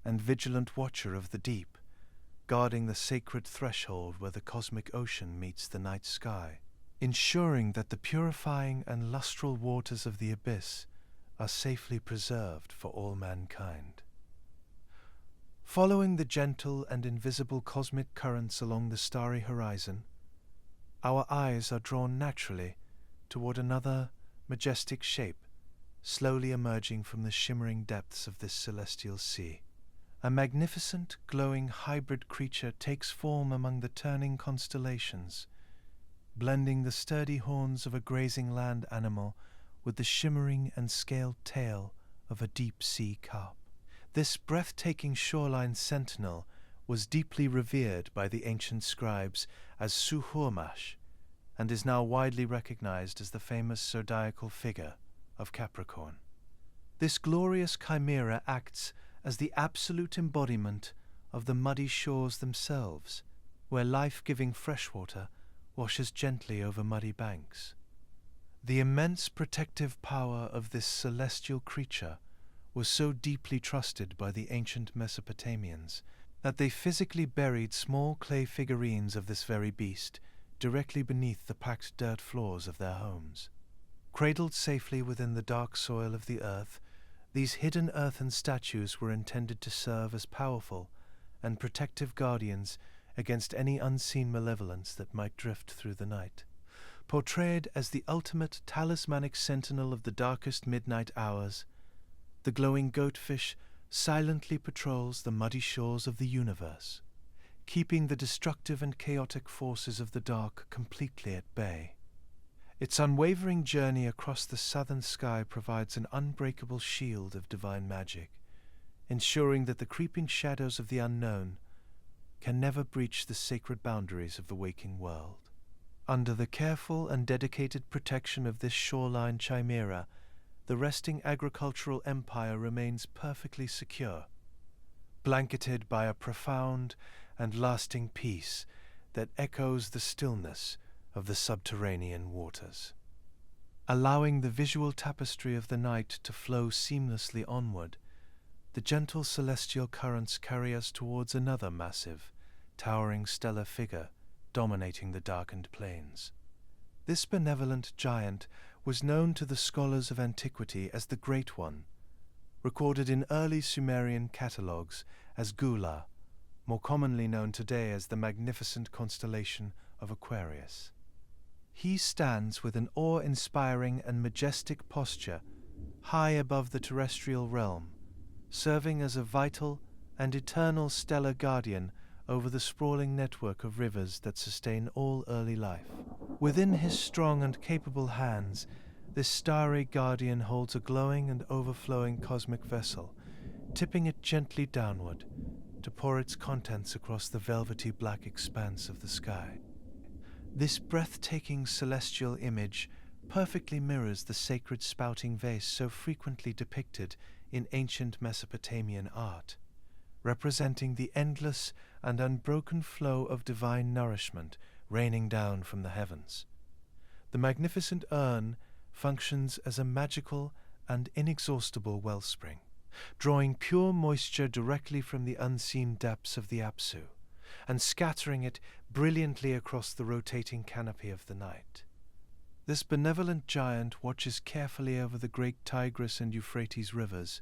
and vigilant watcher of the deep, guarding the sacred threshold where the cosmic ocean meets the night sky, ensuring that the purifying and lustral waters of the abyss are safely preserved for all mankind. Following the gentle and invisible cosmic currents along the starry horizon, our eyes are drawn naturally toward another majestic shape slowly emerging from the shimmering depths of this celestial sea. A magnificent, glowing hybrid creature takes form among the turning constellations, blending the sturdy horns of a grazing land animal with the shimmering and scaled tail of a deep-sea carp. This breathtaking shoreline sentinel was deeply revered by the ancient scribes as Suhurmash, and is now widely recognized as the famous zodiacal figure of Capricorn. This glorious chimera acts as the absolute embodiment of the muddy shores themselves, where life-giving freshwater washes gently over muddy banks. The immense protective power of this celestial creature was so deeply trusted by the ancient Mesopotamians that they physically buried small clay figurines of this very beast directly beneath the packed dirt floors of their homes. Cradled safely within the dark soil of the earth, these hidden earthen statues were intended to serve as powerful and protective guardians against any unseen malevolence that might drift through the night. Portrayed as the ultimate talismanic sentinel of the darkest midnight hours, the glowing goatfish silently patrols the muddy shores of the universe, keeping the destructive and chaotic forces of the dark completely at bay. Its unwavering journey across the southern sky provides an unbreakable shield of divine magic, ensuring that the creeping shadows of the unknown can never breach the sacred boundaries of the waking world. Under the careful and dedicated protection of this shoreline chimera, the resting agricultural empire remains perfectly secure, blanketed by a profound and lasting peace that echoes the stillness of the subterranean waters. Allowing the visual tapestry of the night to flow seamlessly onward, the gentle celestial currents carry us towards another massive, towering stellar figure dominating the darkened plains. This benevolent giant was known to the scholars of antiquity as the Great One, recorded in early Sumerian catalogues as Gula, more commonly known today as the magnificent constellation of Aquarius. He stands with an awe-inspiring and majestic posture high above the terrestrial realm, serving as a vital and eternal stellar guardian over the sprawling network of rivers that sustain all early life. Within his strong and capable hands, this starry guardian holds a glowing and overflowing cosmic vessel, tipping it gently downward to pour its contents across the velvety black expanse of the sky. This breathtaking celestial image perfectly mirrors the sacred spouting vase so frequently depicted in ancient Mesopotamian art, representing the endless and unbroken flow of divine nourishment raining down from the heavens. The magnificent urn functions as a magical and inexhaustible wellspring, drawing pure moisture directly from the unseen depths of the Apsu, and scattering it brilliantly across the rotating canopy of the night. This benevolent giant watches carefully over the great Tigris and Euphrates rivers,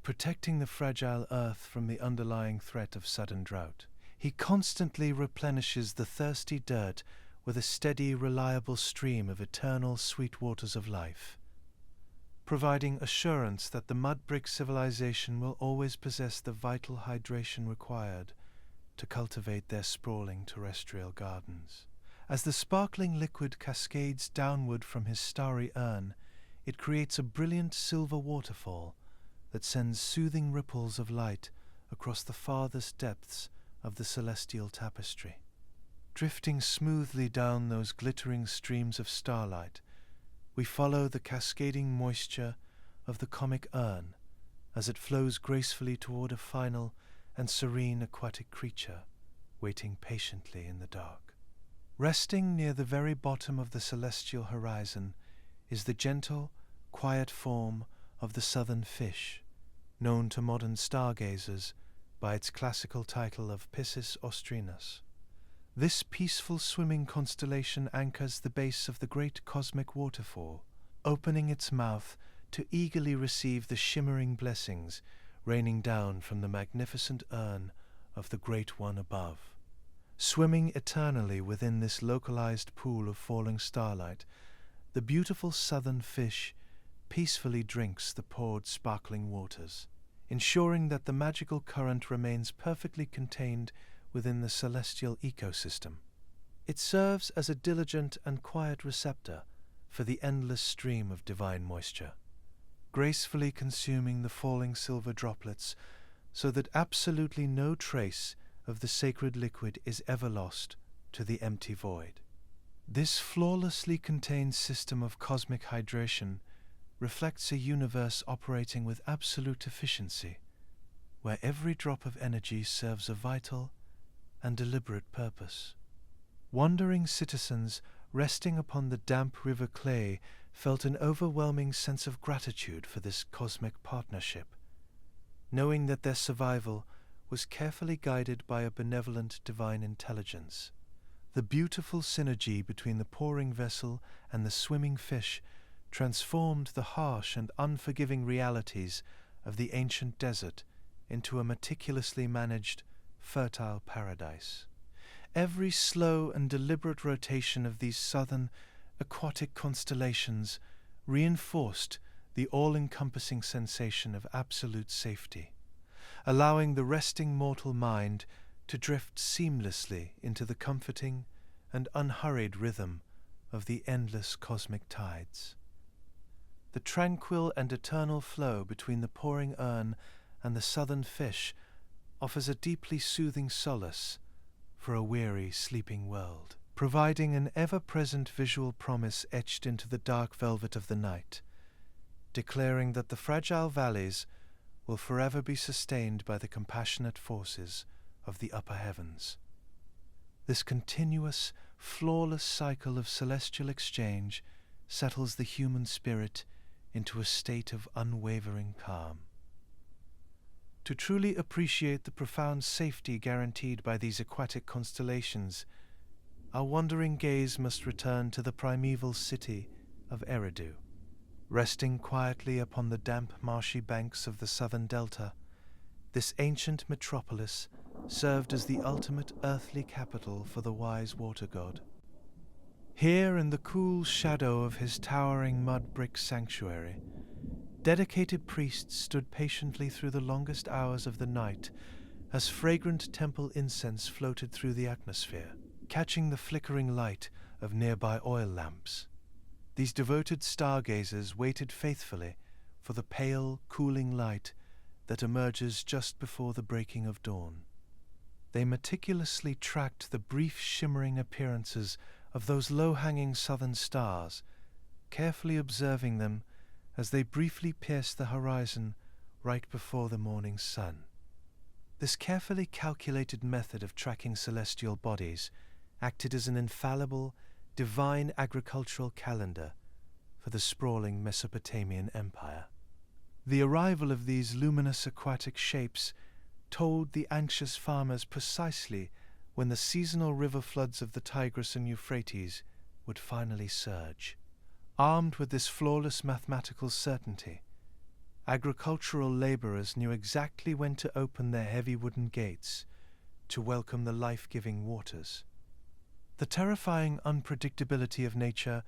protecting the fragile earth from the underlying threat of sudden drought. He constantly replenishes the thirsty dirt with a steady, reliable stream of eternal sweet waters of life, providing assurance that the mud-brick civilization will always possess the vital hydration required to cultivate their sprawling terrestrial gardens. As the sparkling liquid cascades downward from his starry urn, it creates a brilliant silver waterfall that sends soothing ripples of light across the farthest depths of the celestial tapestry. Drifting smoothly down those glittering streams of starlight, we follow the cascading moisture of the comic urn as it flows gracefully toward a final and serene aquatic creature waiting patiently in the dark. Resting near the very bottom of the celestial horizon is the gentle, quiet form of the southern fish, known to modern stargazers by its classical title of Piscis Austrinus. This peaceful swimming constellation anchors the base of the great cosmic waterfall, opening its mouth to eagerly receive the shimmering blessings raining down from the magnificent urn of the Great One above. Swimming eternally within this localized pool of falling starlight, the beautiful southern fish peacefully drinks the poured sparkling waters, ensuring that the magical current remains perfectly contained within the celestial ecosystem. It serves as a diligent and quiet receptor for the endless stream of divine moisture, gracefully consuming the falling silver droplets so that absolutely no trace of the sacred liquid is ever lost to the empty void. This flawlessly contained system of cosmic hydration reflects a universe operating with absolute efficiency, where every drop of energy serves a vital and deliberate purpose. Wandering citizens resting upon the damp river clay felt an overwhelming sense of gratitude for this cosmic partnership, knowing that their survival was carefully guided by a benevolent divine intelligence. The beautiful synergy between the pouring vessel and the swimming fish transformed the harsh and unforgiving realities of the ancient desert into a meticulously managed, fertile paradise. Every slow and deliberate rotation of these southern aquatic constellations reinforced the all-encompassing sensation of absolute safety, allowing the resting mortal mind to drift seamlessly into the comforting and unhurried rhythm of the endless cosmic tides. The tranquil and eternal flow between the pouring urn and the southern fish offers a deeply soothing solace for a weary, sleeping world, providing an ever-present visual promise etched into the dark velvet of the night, declaring that the fragile valleys will forever be sustained by the compassionate forces of the upper heavens. This continuous, flawless cycle of celestial exchange settles the human spirit into a state of unwavering calm. To truly appreciate the profound safety guaranteed by these aquatic constellations, our wandering gaze must return to the primeval city of Eridu. Resting quietly upon the damp, marshy banks of the southern delta, this ancient metropolis served as the ultimate earthly capital for the wise water god. Here, in the cool shadow of his towering mud-brick sanctuary, dedicated priests stood patiently through the longest hours of the night as fragrant temple incense floated through the atmosphere, catching the flickering light of nearby oil lamps. These devoted stargazers waited faithfully for the pale, cooling light that emerges just before the breaking of dawn. They meticulously tracked the brief shimmering appearances of those low-hanging southern stars, carefully observing them as they briefly pierced the horizon right before the morning sun. This carefully calculated method of tracking celestial bodies acted as an infallible, divine agricultural calendar for the sprawling Mesopotamian empire. The arrival of these luminous aquatic shapes told the anxious farmers precisely when the seasonal river floods of the Tigris and Euphrates would finally surge. Armed with this flawless mathematical certainty, agricultural laborers knew exactly when to open their heavy wooden gates to welcome the life-giving waters. The terrifying unpredictability of nature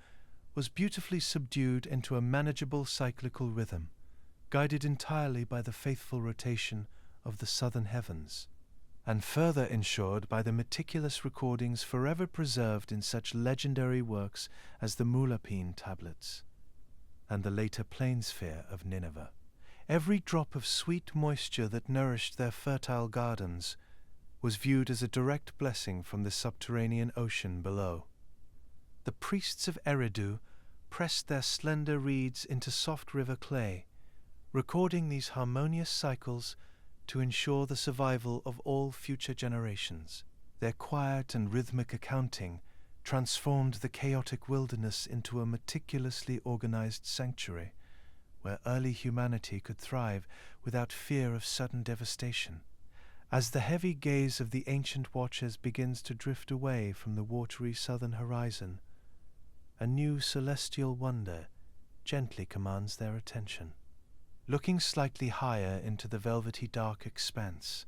was beautifully subdued into a manageable cyclical rhythm, guided entirely by the faithful rotation of the southern heavens, and further ensured by the meticulous recordings forever preserved in such legendary works as the MUL.APIN tablets and the later plainsphere of Nineveh. Every drop of sweet moisture that nourished their fertile gardens was viewed as a direct blessing from the subterranean ocean below. The priests of Eridu pressed their slender reeds into soft river clay, recording these harmonious cycles to ensure the survival of all future generations. Their quiet and rhythmic accounting transformed the chaotic wilderness into a meticulously organized sanctuary, where early humanity could thrive without fear of sudden devastation. As the heavy gaze of the ancient watchers begins to drift away from the watery southern horizon, a new celestial wonder gently commands their attention. Looking slightly higher into the velvety dark expanse,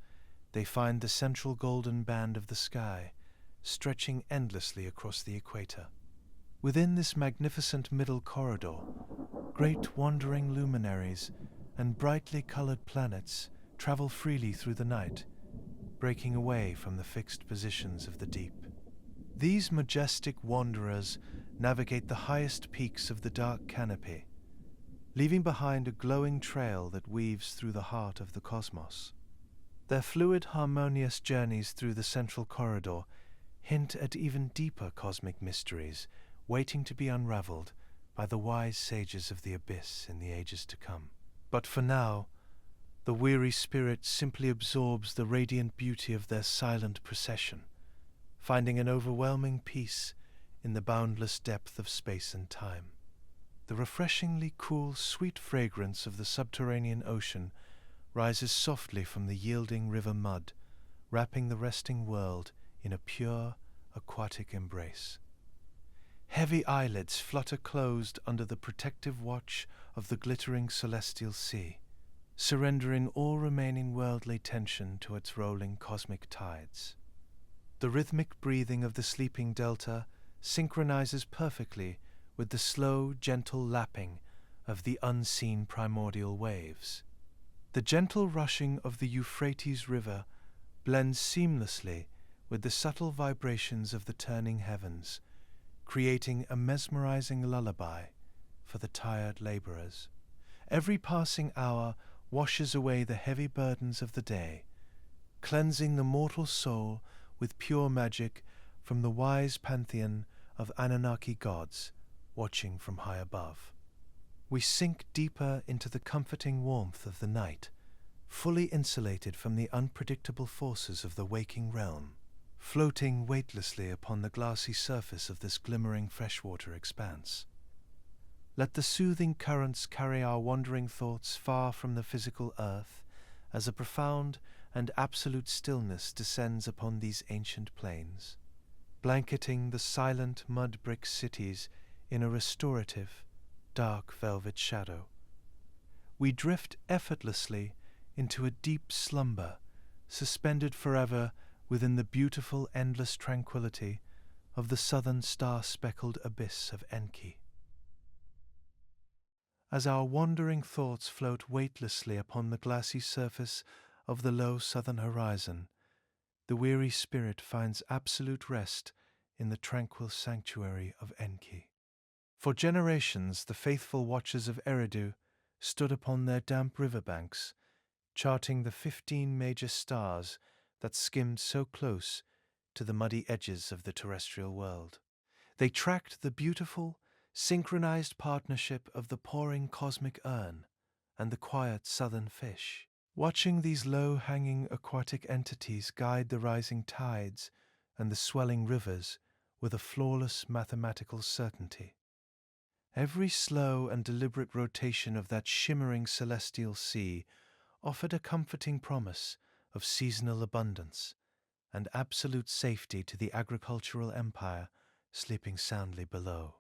they find the central golden band of the sky stretching endlessly across the equator. Within this magnificent middle corridor, great wandering luminaries and brightly colored planets travel freely through the night, breaking away from the fixed positions of the deep. These majestic wanderers navigate the highest peaks of the dark canopy, leaving behind a glowing trail that weaves through the heart of the cosmos. Their fluid, harmonious journeys through the central corridor hint at even deeper cosmic mysteries waiting to be unraveled by the wise sages of the abyss in the ages to come. But for now, the weary spirit simply absorbs the radiant beauty of their silent procession, finding an overwhelming peace in the boundless depth of space and time. The refreshingly cool, sweet fragrance of the subterranean ocean rises softly from the yielding river mud, wrapping the resting world in a pure, aquatic embrace. Heavy eyelids flutter closed under the protective watch of the glittering celestial sea, surrendering all remaining worldly tension to its rolling cosmic tides. The rhythmic breathing of the sleeping delta synchronizes perfectly with the slow, gentle lapping of the unseen primordial waves. The gentle rushing of the Euphrates River blends seamlessly with the subtle vibrations of the turning heavens, creating a mesmerizing lullaby for the tired laborers. Every passing hour washes away the heavy burdens of the day, cleansing the mortal soul with pure magic from the wise pantheon of Anunnaki gods watching from high above. We sink deeper into the comforting warmth of the night, fully insulated from the unpredictable forces of the waking realm, floating weightlessly upon the glassy surface of this glimmering freshwater expanse. Let the soothing currents carry our wandering thoughts far from the physical earth, as a profound and absolute stillness descends upon these ancient plains, blanketing the silent mud-brick cities in a restorative, dark velvet shadow. We drift effortlessly into a deep slumber, suspended forever within the beautiful endless tranquility of the southern star-speckled abyss of Enki. As our wandering thoughts float weightlessly upon the glassy surface of the low southern horizon, the weary spirit finds absolute rest in the tranquil sanctuary of Enki. For generations the faithful watchers of Eridu stood upon their damp riverbanks, charting the 15 major stars that skimmed so close to the muddy edges of the terrestrial world. They tracked the beautiful, synchronized partnership of the pouring cosmic urn and the quiet southern fish, watching these low-hanging aquatic entities guide the rising tides and the swelling rivers with a flawless mathematical certainty. Every slow and deliberate rotation of that shimmering celestial sea offered a comforting promise of seasonal abundance and absolute safety to the agricultural empire sleeping soundly below.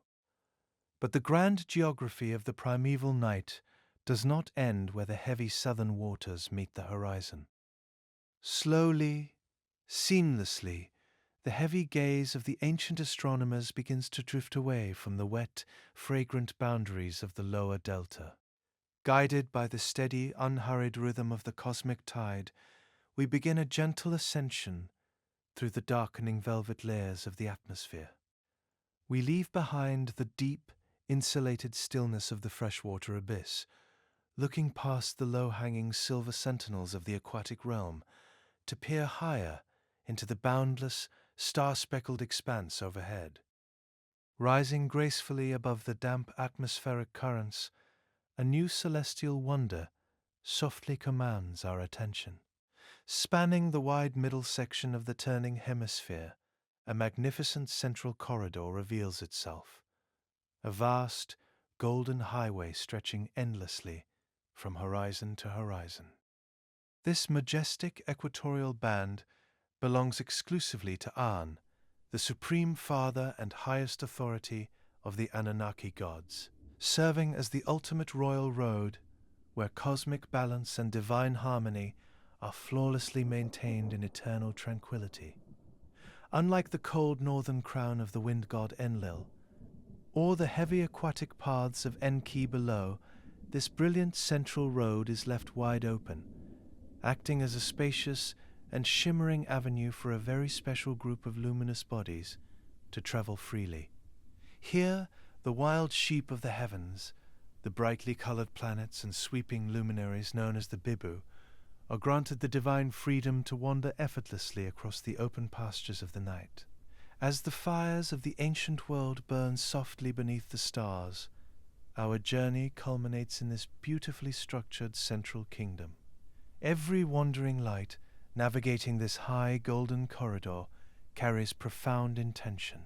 But the grand geography of the primeval night does not end where the heavy southern waters meet the horizon. Slowly, seamlessly, the heavy gaze of the ancient astronomers begins to drift away from the wet, fragrant boundaries of the lower delta. Guided by the steady, unhurried rhythm of the cosmic tide, we begin a gentle ascension through the darkening velvet layers of the atmosphere. We leave behind the deep, insulated stillness of the freshwater abyss, looking past the low-hanging silver sentinels of the aquatic realm to peer higher into the boundless, star-speckled expanse overhead. Rising gracefully above the damp atmospheric currents, a new celestial wonder softly commands our attention. Spanning the wide middle section of the turning hemisphere, a magnificent central corridor reveals itself, a vast, golden highway stretching endlessly from horizon to horizon. This majestic equatorial band belongs exclusively to An, the supreme father and highest authority of the Anunnaki gods, serving as the ultimate royal road where cosmic balance and divine harmony are flawlessly maintained in eternal tranquility. Unlike the cold northern crown of the wind god Enlil, or the heavy aquatic paths of Enki below, this brilliant central road is left wide open, acting as a spacious and shimmering avenue for a very special group of luminous bodies to travel freely. Here, the wild sheep of the heavens, the brightly colored planets and sweeping luminaries known as the Bibu, are granted the divine freedom to wander effortlessly across the open pastures of the night. As the fires of the ancient world burn softly beneath the stars, our journey culminates in this beautifully structured central kingdom. Every wandering light navigating this high golden corridor carries profound intention,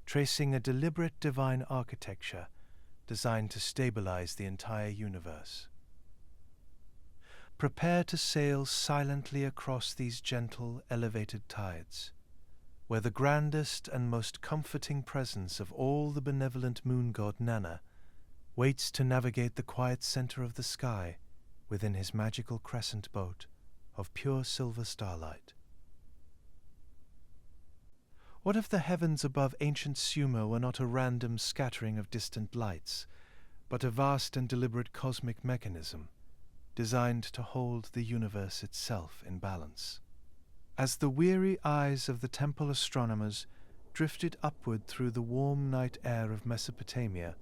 tracing a deliberate divine architecture designed to stabilize the entire universe. Prepare to sail silently across these gentle, elevated tides, where the grandest and most comforting presence of all the benevolent moon god Nanna waits to navigate the quiet center of the sky within his magical crescent boat of pure silver starlight. What if the heavens above ancient Sumer were not a random scattering of distant lights, but a vast and deliberate cosmic mechanism designed to hold the universe itself in balance? As the weary eyes of the temple astronomers drifted upward through the warm night air of Mesopotamia,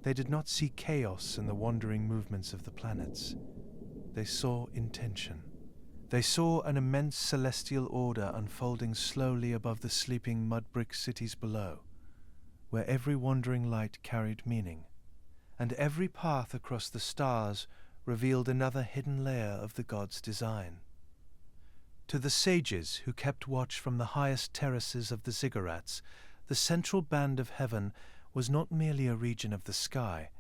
they did not see chaos in the wandering movements of the planets. They saw intention. They saw an immense celestial order unfolding slowly above the sleeping mud-brick cities below, where every wandering light carried meaning, and every path across the stars revealed another hidden layer of the god's design. To the sages who kept watch from the highest terraces of the ziggurats, the central band of heaven was not merely a region of the sky,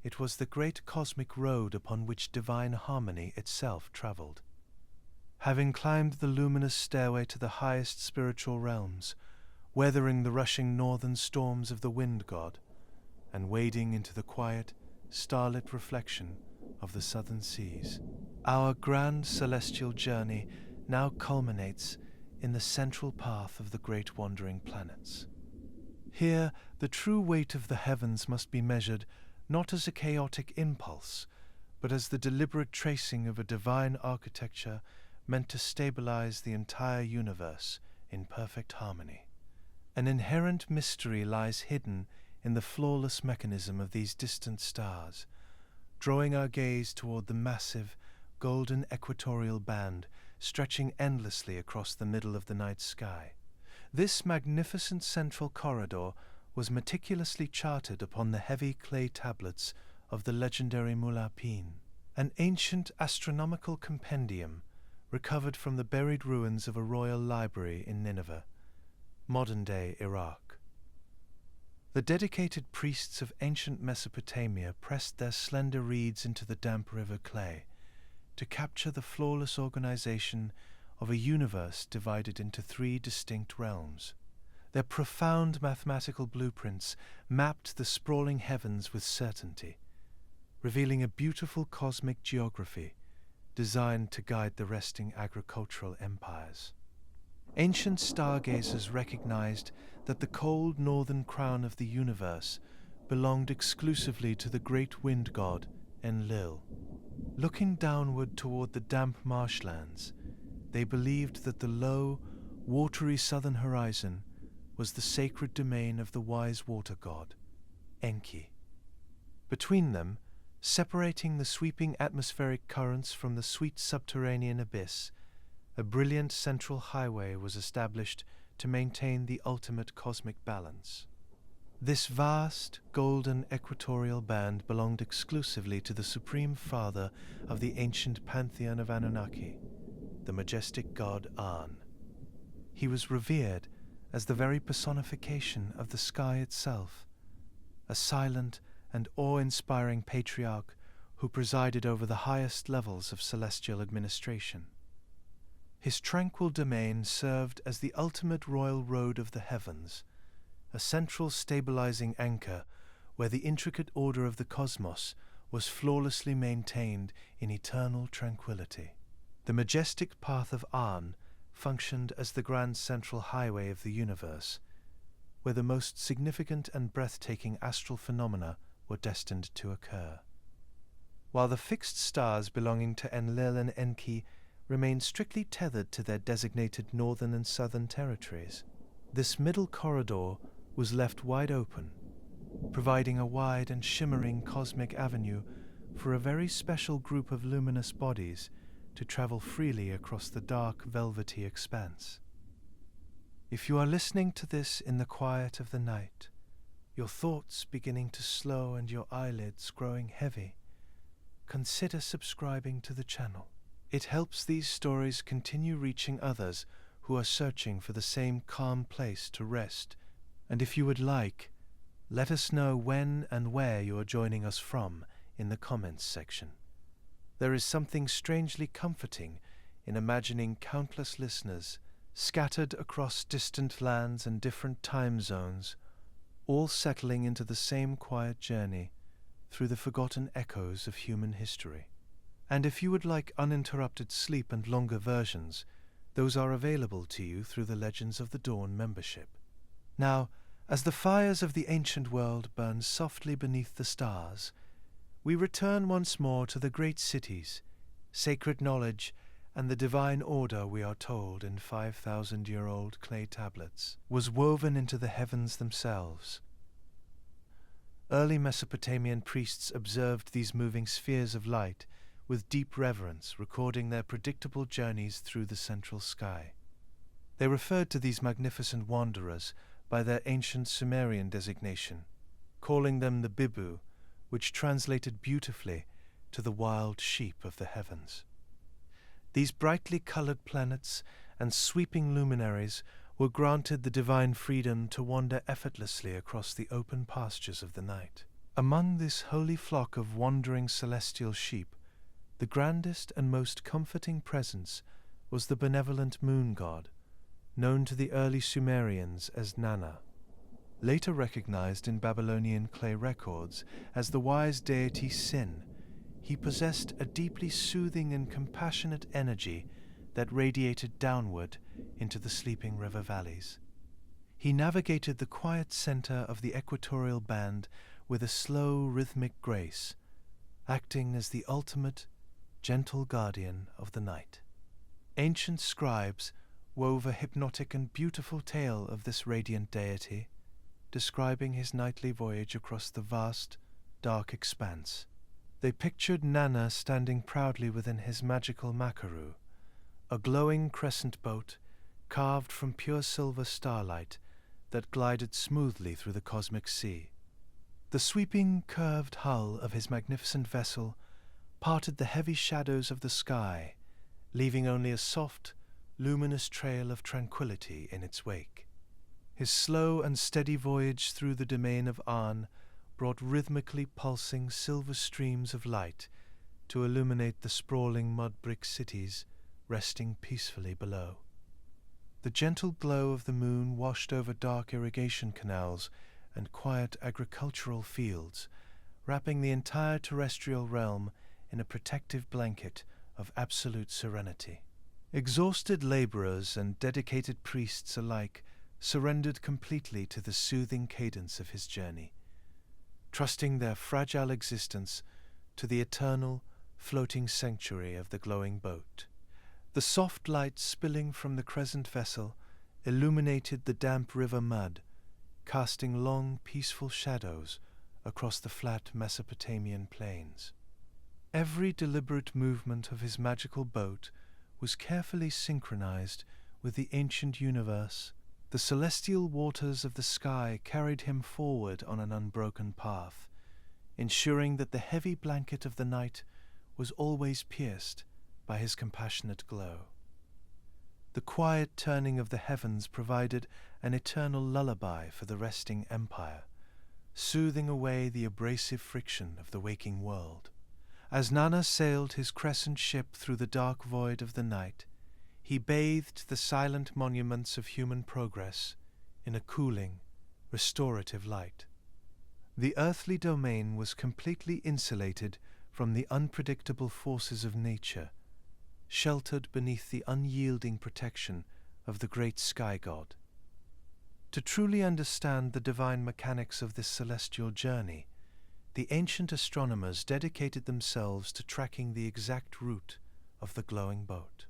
it was the great cosmic road upon which divine harmony itself travelled. Having climbed the luminous stairway to the highest spiritual realms, weathering the rushing northern storms of the wind god, and wading into the quiet, starlit reflection of the southern seas, our grand celestial journey now culminates in the central path of the great wandering planets. Here, the true weight of the heavens must be measured not as a chaotic impulse, but as the deliberate tracing of a divine architecture meant to stabilize the entire universe in perfect harmony. An inherent mystery lies hidden in the flawless mechanism of these distant stars, drawing our gaze toward the massive, golden equatorial band stretching endlessly across the middle of the night sky. This magnificent central corridor was meticulously charted upon the heavy clay tablets of the legendary MUL.APIN, an ancient astronomical compendium recovered from the buried ruins of a royal library in Nineveh, modern-day Iraq. The dedicated priests of ancient Mesopotamia pressed their slender reeds into the damp river clay to capture the flawless organization of a universe divided into 3 distinct realms. Their profound mathematical blueprints mapped the sprawling heavens with certainty, revealing a beautiful cosmic geography designed to guide the resting agricultural empires. Ancient stargazers recognized that the cold northern crown of the universe belonged exclusively to the great wind god Enlil. Looking downward toward the damp marshlands, they believed that the low, watery southern horizon was the sacred domain of the wise water god, Enki. Between them, separating the sweeping atmospheric currents from the sweet subterranean abyss, a brilliant central highway was established to maintain the ultimate cosmic balance. This vast, golden equatorial band belonged exclusively to the supreme father of the ancient pantheon of Anunnaki, the majestic god An. He was revered as the very personification of the sky itself, a silent and awe-inspiring patriarch who presided over the highest levels of celestial administration. His tranquil domain served as the ultimate royal road of the heavens, a central stabilizing anchor where the intricate order of the cosmos was flawlessly maintained in eternal tranquility. The majestic path of An functioned as the grand central highway of the universe, where the most significant and breathtaking astral phenomena were destined to occur. While the fixed stars belonging to Enlil and Enki remained strictly tethered to their designated northern and southern territories, this middle corridor was left wide open, providing a wide and shimmering cosmic avenue for a very special group of luminous bodies to travel freely across the dark, velvety expanse. If you are listening to this in the quiet of the night, your thoughts beginning to slow and your eyelids growing heavy, consider subscribing to the channel. It helps these stories continue reaching others who are searching for the same calm place to rest. And if you would like, let us know when and where you are joining us from in the comments section. There is something strangely comforting in imagining countless listeners scattered across distant lands and different time zones, all settling into the same quiet journey through the forgotten echoes of human history. And if you would like uninterrupted sleep and longer versions, those are available to you through the Legends of the Dawn membership. Now, as the fires of the ancient world burn softly beneath the stars, we return once more to the great cities, sacred knowledge, and the divine order, we are told in 5,000-year-old clay tablets, was woven into the heavens themselves. Early Mesopotamian priests observed these moving spheres of light with deep reverence, recording their predictable journeys through the central sky. They referred to these magnificent wanderers by their ancient Sumerian designation, calling them the Bibu, which translated beautifully to the wild sheep of the heavens. These brightly colored planets and sweeping luminaries were granted the divine freedom to wander effortlessly across the open pastures of the night. Among this holy flock of wandering celestial sheep, the grandest and most comforting presence was the benevolent moon god, known to the early Sumerians as Nanna. Later recognized in Babylonian clay records as the wise deity Sin, he possessed a deeply soothing and compassionate energy that radiated downward into the sleeping river valleys. He navigated the quiet center of the equatorial band with a slow, rhythmic grace, acting as the ultimate, gentle guardian of the night. Ancient scribes wove a hypnotic and beautiful tale of this radiant deity, describing his nightly voyage across the vast, dark expanse. They pictured Nanna standing proudly within his magical makaru, a glowing crescent boat carved from pure silver starlight that glided smoothly through the cosmic sea. The sweeping, curved hull of his magnificent vessel parted the heavy shadows of the sky, leaving only a soft, luminous trail of tranquility in its wake. His slow and steady voyage through the domain of An brought rhythmically pulsing silver streams of light to illuminate the sprawling mud-brick cities resting peacefully below. The gentle glow of the moon washed over dark irrigation canals and quiet agricultural fields, wrapping the entire terrestrial realm in a protective blanket of absolute serenity. Exhausted laborers and dedicated priests alike surrendered completely to the soothing cadence of his journey, trusting their fragile existence to the eternal, floating sanctuary of the glowing boat. The soft light spilling from the crescent vessel illuminated the damp river mud, casting long, peaceful shadows across the flat Mesopotamian plains. Every deliberate movement of his magical boat was carefully synchronized with the ancient universe. The celestial waters of the sky carried him forward on an unbroken path, ensuring that the heavy blanket of the night was always pierced by his compassionate glow. The quiet turning of the heavens provided an eternal lullaby for the resting empire, soothing away the abrasive friction of the waking world. As Nanna sailed his crescent ship through the dark void of the night, he bathed the silent monuments of human progress in a cooling, restorative light. The earthly domain was completely insulated from the unpredictable forces of nature, sheltered beneath the unyielding protection of the great sky god. To truly understand the divine mechanics of this celestial journey, the ancient astronomers dedicated themselves to tracking the exact route of the glowing boat.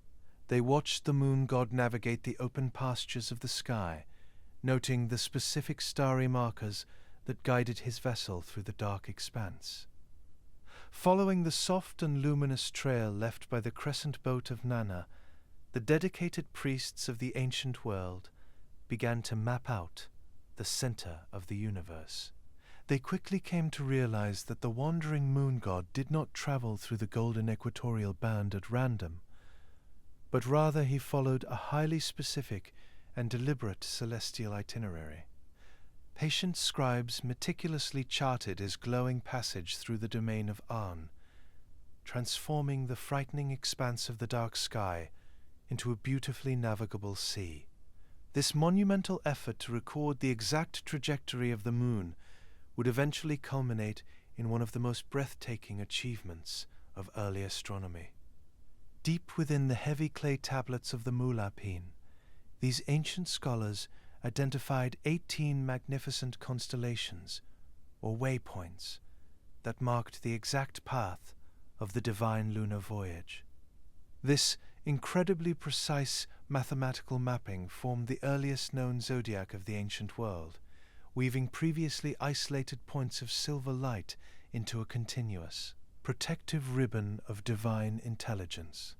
They watched the moon god navigate the open pastures of the sky, noting the specific starry markers that guided his vessel through the dark expanse. Following the soft and luminous trail left by the crescent boat of Nanna, the dedicated priests of the ancient world began to map out the center of the universe. They quickly came to realize that the wandering moon god did not travel through the golden equatorial band at random, but rather he followed a highly specific and deliberate celestial itinerary. Patient scribes meticulously charted his glowing passage through the domain of An, transforming the frightening expanse of the dark sky into a beautifully navigable sea. This monumental effort to record the exact trajectory of the moon would eventually culminate in one of the most breathtaking achievements of early astronomy. Deep within the heavy clay tablets of the MUL.APIN, these ancient scholars identified 18 magnificent constellations, or waypoints, that marked the exact path of the divine lunar voyage. This incredibly precise mathematical mapping formed the earliest known zodiac of the ancient world, weaving previously isolated points of silver light into a continuous, protective ribbon of divine intelligence.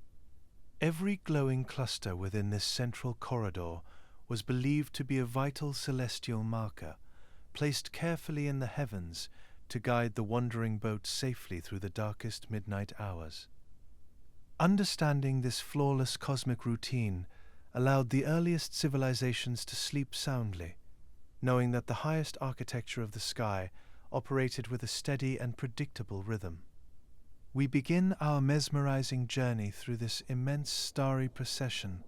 Every glowing cluster within this central corridor was believed to be a vital celestial marker, placed carefully in the heavens to guide the wandering boat safely through the darkest midnight hours. Understanding this flawless cosmic routine allowed the earliest civilizations to sleep soundly, knowing that the highest architecture of the sky operated with a steady and predictable rhythm. We begin our mesmerizing journey through this immense starry procession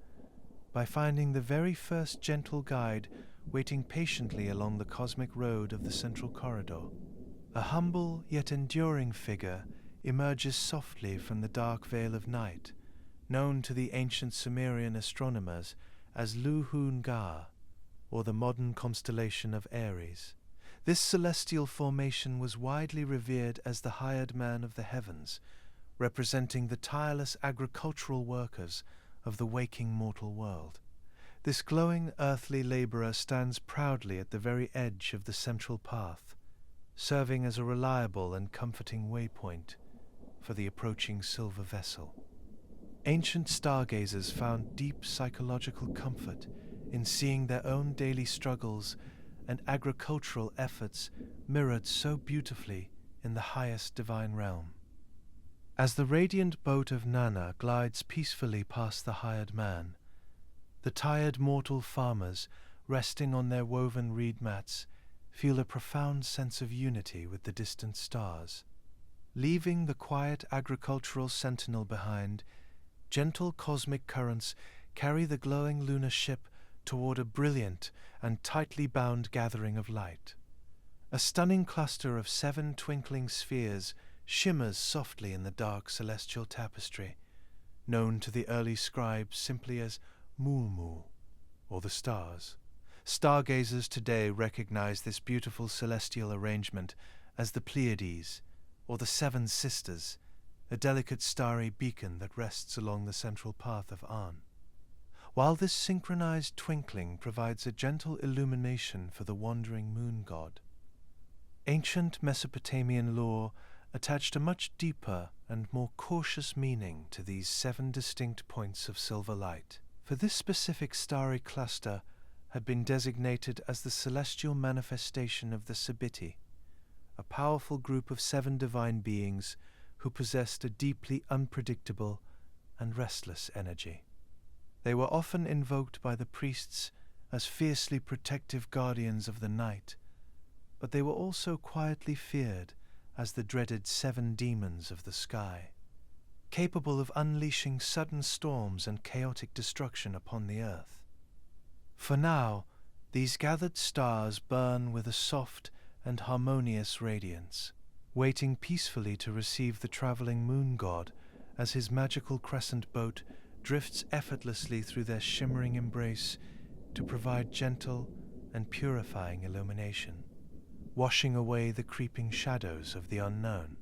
by finding the very first gentle guide waiting patiently along the cosmic road of the central corridor. A humble yet enduring figure emerges softly from the dark veil of night, known to the ancient Sumerian astronomers as Lu-Hun-Ga, or the modern constellation of Aries. This celestial formation was widely revered as the hired man of the heavens, representing the tireless agricultural workers of the waking mortal world. This glowing earthly laborer stands proudly at the very edge of the central path, serving as a reliable and comforting waypoint for the approaching silver vessel. Ancient stargazers found deep psychological comfort in seeing their own daily struggles and agricultural efforts mirrored so beautifully in the highest divine realm. As the radiant boat of Nanna glides peacefully past the hired man, the tired mortal farmers, resting on their woven reed mats, feel a profound sense of unity with the distant stars. Leaving the quiet agricultural sentinel behind, gentle cosmic currents carry the glowing lunar ship toward a brilliant and tightly bound gathering of light. A stunning cluster of 7 twinkling spheres shimmers softly in the dark celestial tapestry, known to the early scribes simply as MUL, or the stars. Stargazers today recognize this beautiful celestial arrangement as the Pleiades, or the 7 Sisters, a delicate starry beacon that rests along the central path of An. While this synchronized twinkling provides a gentle illumination for the wandering moon god, ancient Mesopotamian lore attached a much deeper and more cautious meaning to these 7 distinct points of silver light. For this specific starry cluster had been designated as the celestial manifestation of the Sabiti, a powerful group of 7 divine beings who possessed a deeply unpredictable and restless energy. They were often invoked by the priests as fiercely protective guardians of the night, but they were also quietly feared as the dreaded 7 demons of the sky, capable of unleashing sudden storms and chaotic destruction upon the earth. For now, these gathered stars burn with a soft and harmonious radiance, waiting peacefully to receive the traveling moon god as his magical crescent boat drifts effortlessly through their shimmering embrace to provide gentle and purifying illumination, washing away the creeping shadows of the unknown.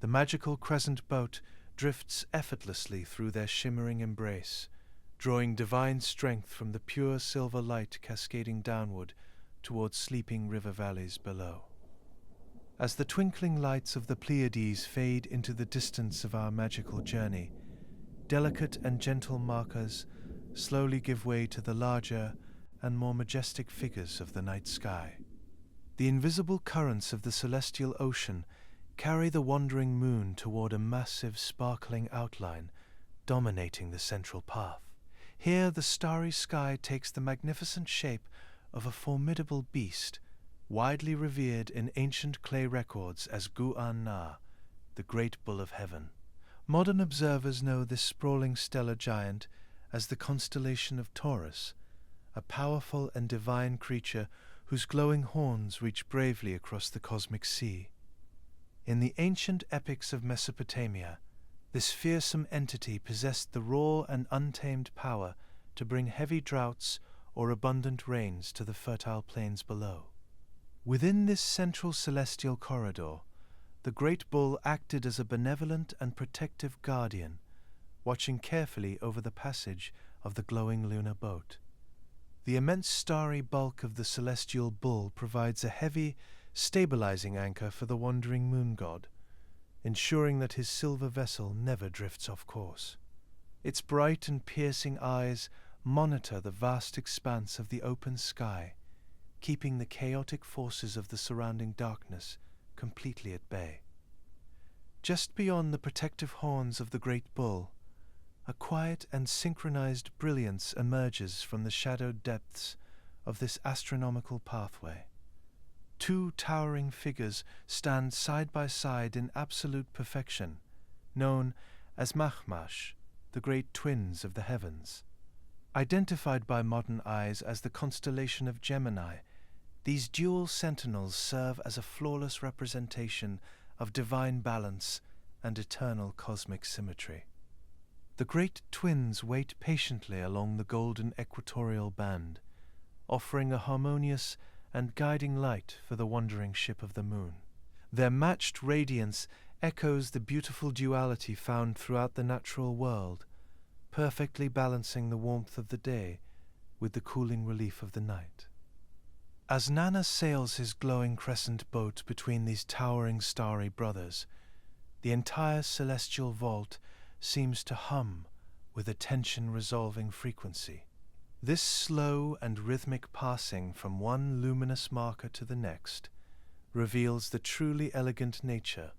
The magical crescent boat drifts effortlessly through their shimmering embrace, drawing divine strength from the pure silver light cascading downward towards sleeping river valleys below. As the twinkling lights of the Pleiades fade into the distance of our magical journey, delicate and gentle markers slowly give way to the larger and more majestic figures of the night sky. The invisible currents of the celestial ocean carry the wandering moon toward a massive, sparkling outline dominating the central path. Here the starry sky takes the magnificent shape of a formidable beast, widely revered in ancient clay records as Gu-an-Na, the great bull of heaven. Modern observers know this sprawling stellar giant as the constellation of Taurus, a powerful and divine creature whose glowing horns reach bravely across the cosmic sea. In the ancient epics of Mesopotamia, this fearsome entity possessed the raw and untamed power to bring heavy droughts or abundant rains to the fertile plains below. Within this central celestial corridor, the great bull acted as a benevolent and protective guardian, watching carefully over the passage of the glowing lunar boat. The immense starry bulk of the celestial bull provides a heavy, stabilizing anchor for the wandering moon god, ensuring that his silver vessel never drifts off course. Its bright and piercing eyes monitor the vast expanse of the open sky, keeping the chaotic forces of the surrounding darkness completely at bay. Just beyond the protective horns of the great bull, a quiet and synchronized brilliance emerges from the shadowed depths of this astronomical pathway. Two towering figures stand side by side in absolute perfection, known as Machmash, the great twins of the heavens. Identified by modern eyes as the constellation of Gemini, these dual sentinels serve as a flawless representation of divine balance and eternal cosmic symmetry. The great twins wait patiently along the golden equatorial band, offering a harmonious and guiding light for the wandering ship of the moon. Their matched radiance echoes the beautiful duality found throughout the natural world, perfectly balancing the warmth of the day with the cooling relief of the night. As Nanna sails his glowing crescent boat between these towering starry brothers, the entire celestial vault seems to hum with a tension-resolving frequency. This slow and rhythmic passing from one luminous marker to the next reveals the truly elegant nature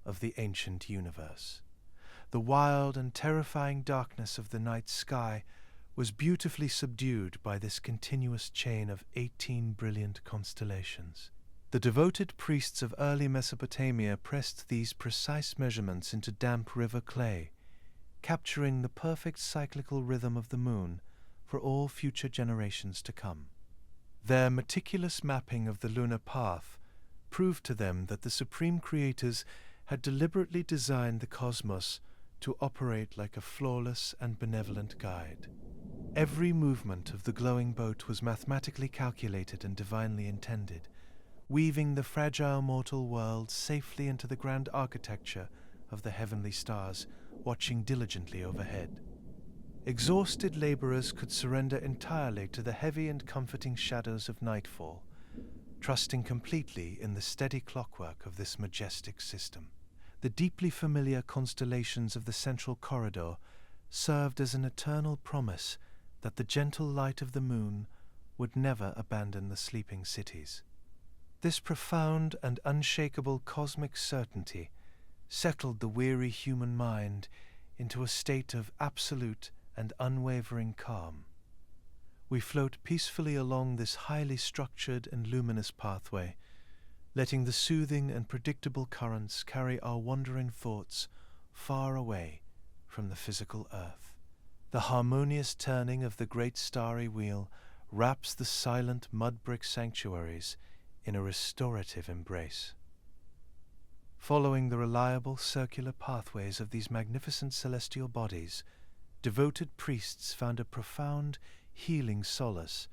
of the ancient universe. The wild and terrifying darkness of the night sky was beautifully subdued by this continuous chain of 18 brilliant constellations. The devoted priests of early Mesopotamia pressed these precise measurements into damp river clay, capturing the perfect cyclical rhythm of the moon for all future generations to come. Their meticulous mapping of the lunar path proved to them that the supreme creators had deliberately designed the cosmos to operate like a flawless and benevolent guide. Every movement of the glowing boat was mathematically calculated and divinely intended, weaving the fragile mortal world safely into the grand architecture of the heavenly stars watching diligently overhead. Exhausted laborers could surrender entirely to the heavy and comforting shadows of nightfall, trusting completely in the steady clockwork of this majestic system. The deeply familiar constellations of the central corridor served as an eternal promise that the gentle light of the moon would never abandon the sleeping cities. This profound and unshakable cosmic certainty settled the weary human mind into a state of absolute and unwavering calm. We float peacefully along this highly structured and luminous pathway, letting the soothing and predictable currents carry our wandering thoughts far away from the physical earth. The harmonious turning of the great starry wheel wraps the silent mud-brick sanctuaries in a restorative embrace. Following the reliable circular pathways of these magnificent celestial bodies, devoted priests found a profound, healing solace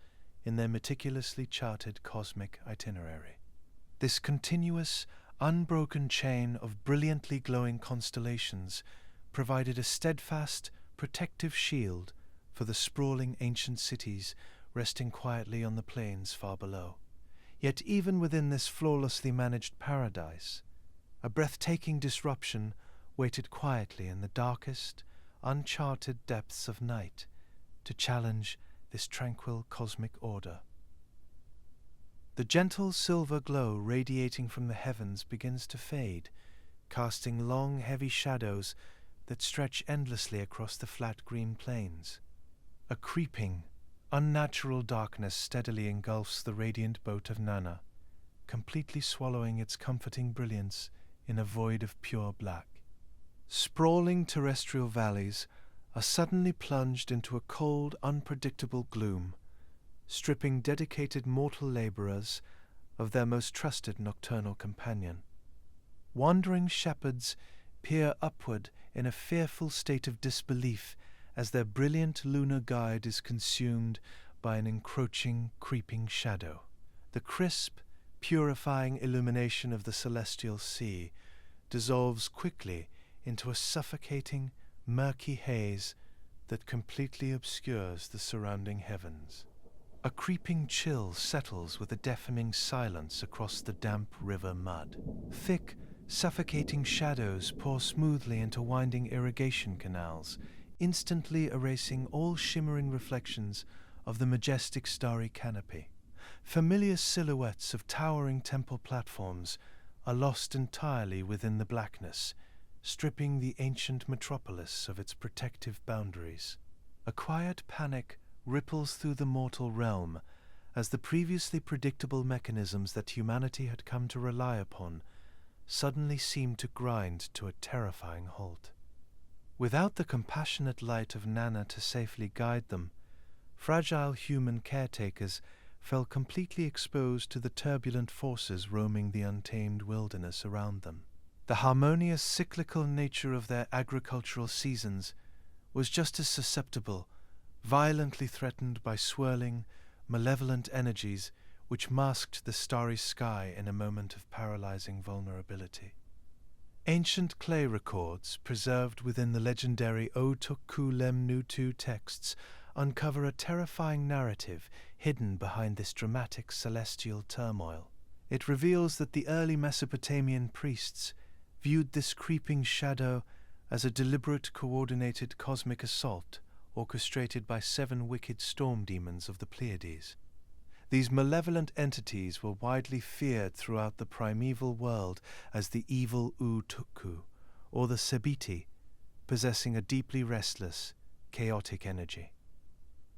in their meticulously charted cosmic itinerary. This continuous, unbroken chain of brilliantly glowing constellations provided a steadfast, protective shield for the sprawling ancient cities resting quietly on the plains far below. Yet even within this flawlessly managed paradise, a breathtaking disruption waited quietly in the darkest, uncharted depths of night to challenge this tranquil cosmic order. The gentle silver glow radiating from the heavens begins to fade, casting long, heavy shadows that stretch endlessly across the flat green plains. A creeping, unnatural darkness steadily engulfs the radiant boat of Nanna, completely swallowing its comforting brilliance in a void of pure black. Sprawling terrestrial valleys are suddenly plunged into a cold, unpredictable gloom, stripping dedicated mortal laborers of their most trusted nocturnal companion. Wandering shepherds peer upward in a fearful state of disbelief as their brilliant lunar guide is consumed by an encroaching, creeping shadow. The crisp, purifying illumination of the celestial sea dissolves quickly into a suffocating, murky haze that completely obscures the surrounding heavens. A creeping chill settles with a deafening silence across the damp river mud. Thick, suffocating shadows pour smoothly into winding irrigation canals, instantly erasing all shimmering reflections of the majestic starry canopy. Familiar silhouettes of towering temple platforms are lost entirely within the blackness, stripping the ancient metropolis of its protective boundaries. A quiet panic ripples through the mortal realm as the previously predictable mechanisms that humanity had come to rely upon suddenly seem to grind to a terrifying halt. Without the compassionate light of Nanna to safely guide them, fragile human caretakers fell completely exposed to the turbulent forces roaming the untamed wilderness around them. The harmonious cyclical nature of their agricultural seasons was just as susceptible, violently threatened by swirling, malevolent energies which masked the starry sky in a moment of paralyzing vulnerability. Ancient clay records, preserved within the legendary O-Tuk-Ku-Lem-Nu-Tu texts, uncover a terrifying narrative hidden behind this dramatic celestial turmoil. It reveals that the early Mesopotamian priests viewed this creeping shadow as a deliberate, coordinated cosmic assault orchestrated by 7 wicked storm demons of the Pleiades. These malevolent entities were widely feared throughout the primeval world as the evil U-Tukku, or the Sebiti, possessing a deeply restless, chaotic energy.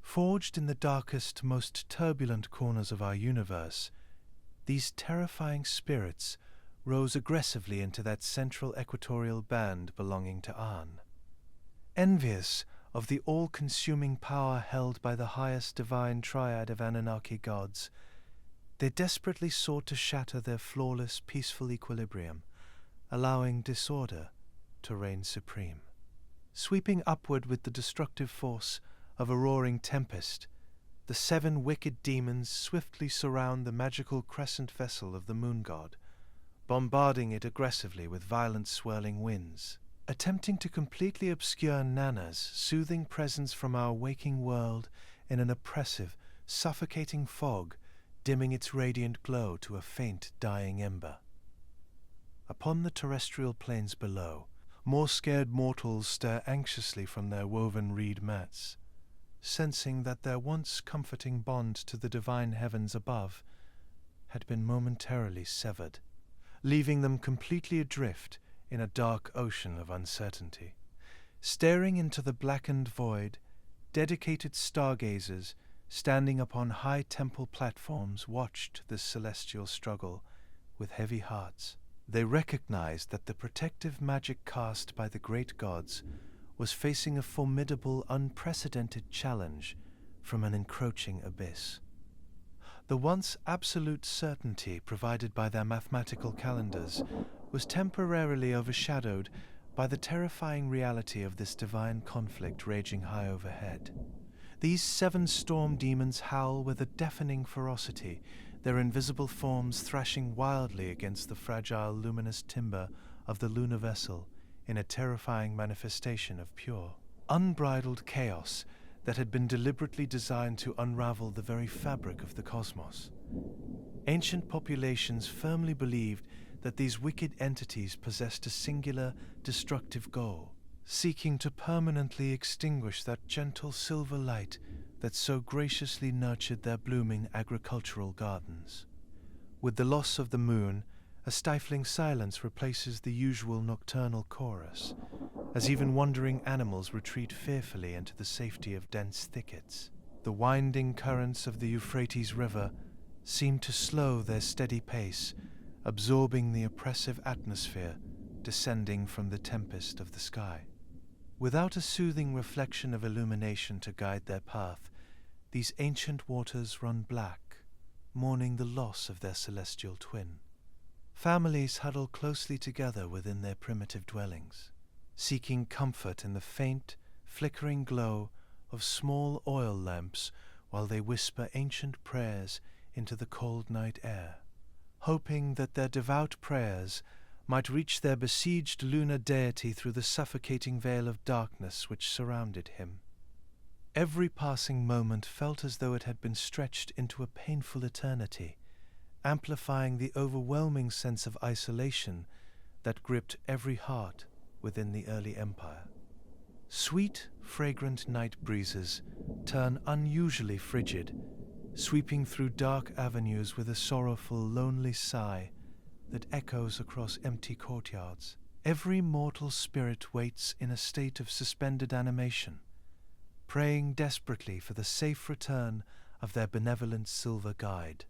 Forged in the darkest, most turbulent corners of our universe, these terrifying spirits rose aggressively into that central equatorial band belonging to An. Envious of the all-consuming power held by the highest divine triad of Anunnaki gods, they desperately sought to shatter their flawless, peaceful equilibrium, allowing disorder to reign supreme. Sweeping upward with the destructive force of a roaring tempest, the 7 wicked demons swiftly surround the magical crescent vessel of the moon god, bombarding it aggressively with violent swirling winds. Attempting to completely obscure Nanna's soothing presence from our waking world in an oppressive, suffocating fog, dimming its radiant glow to a faint, dying ember. Upon the terrestrial plains below, more scared mortals stare anxiously from their woven reed mats, sensing that their once comforting bond to the divine heavens above had been momentarily severed, leaving them completely adrift in a dark ocean of uncertainty. Staring into the blackened void, dedicated stargazers standing upon high temple platforms watched this celestial struggle with heavy hearts. They recognized that the protective magic cast by the great gods was facing a formidable, unprecedented challenge from an encroaching abyss. The once absolute certainty provided by their mathematical calendars was temporarily overshadowed by the terrifying reality of this divine conflict raging high overhead. These 7 storm demons howl with a deafening ferocity, their invisible forms thrashing wildly against the fragile, luminous timber of the lunar vessel in a terrifying manifestation of pure, unbridled chaos that had been deliberately designed to unravel the very fabric of the cosmos. Ancient populations firmly believed that these wicked entities possessed a singular, destructive goal, seeking to permanently extinguish that gentle silver light that so graciously nurtured their blooming agricultural gardens. With the loss of the moon, a stifling silence replaces the usual nocturnal chorus, as even wandering animals retreat fearfully into the safety of dense thickets. The winding currents of the Euphrates River seem to slow their steady pace, absorbing the oppressive atmosphere descending from the tempest of the sky. Without a soothing reflection of illumination to guide their path, these ancient waters run black, mourning the loss of their celestial twin. Families huddle closely together within their primitive dwellings, seeking comfort in the faint, flickering glow of small oil lamps while they whisper ancient prayers into the cold night air, hoping that their devout prayers might reach their besieged lunar deity through the suffocating veil of darkness which surrounded him. Every passing moment felt as though it had been stretched into a painful eternity, amplifying the overwhelming sense of isolation that gripped every heart within the early empire. Sweet, fragrant night breezes turn unusually frigid, sweeping through dark avenues with a sorrowful, lonely sigh, that echoes across empty courtyards. Every mortal spirit waits in a state of suspended animation, praying desperately for the safe return of their benevolent silver guide.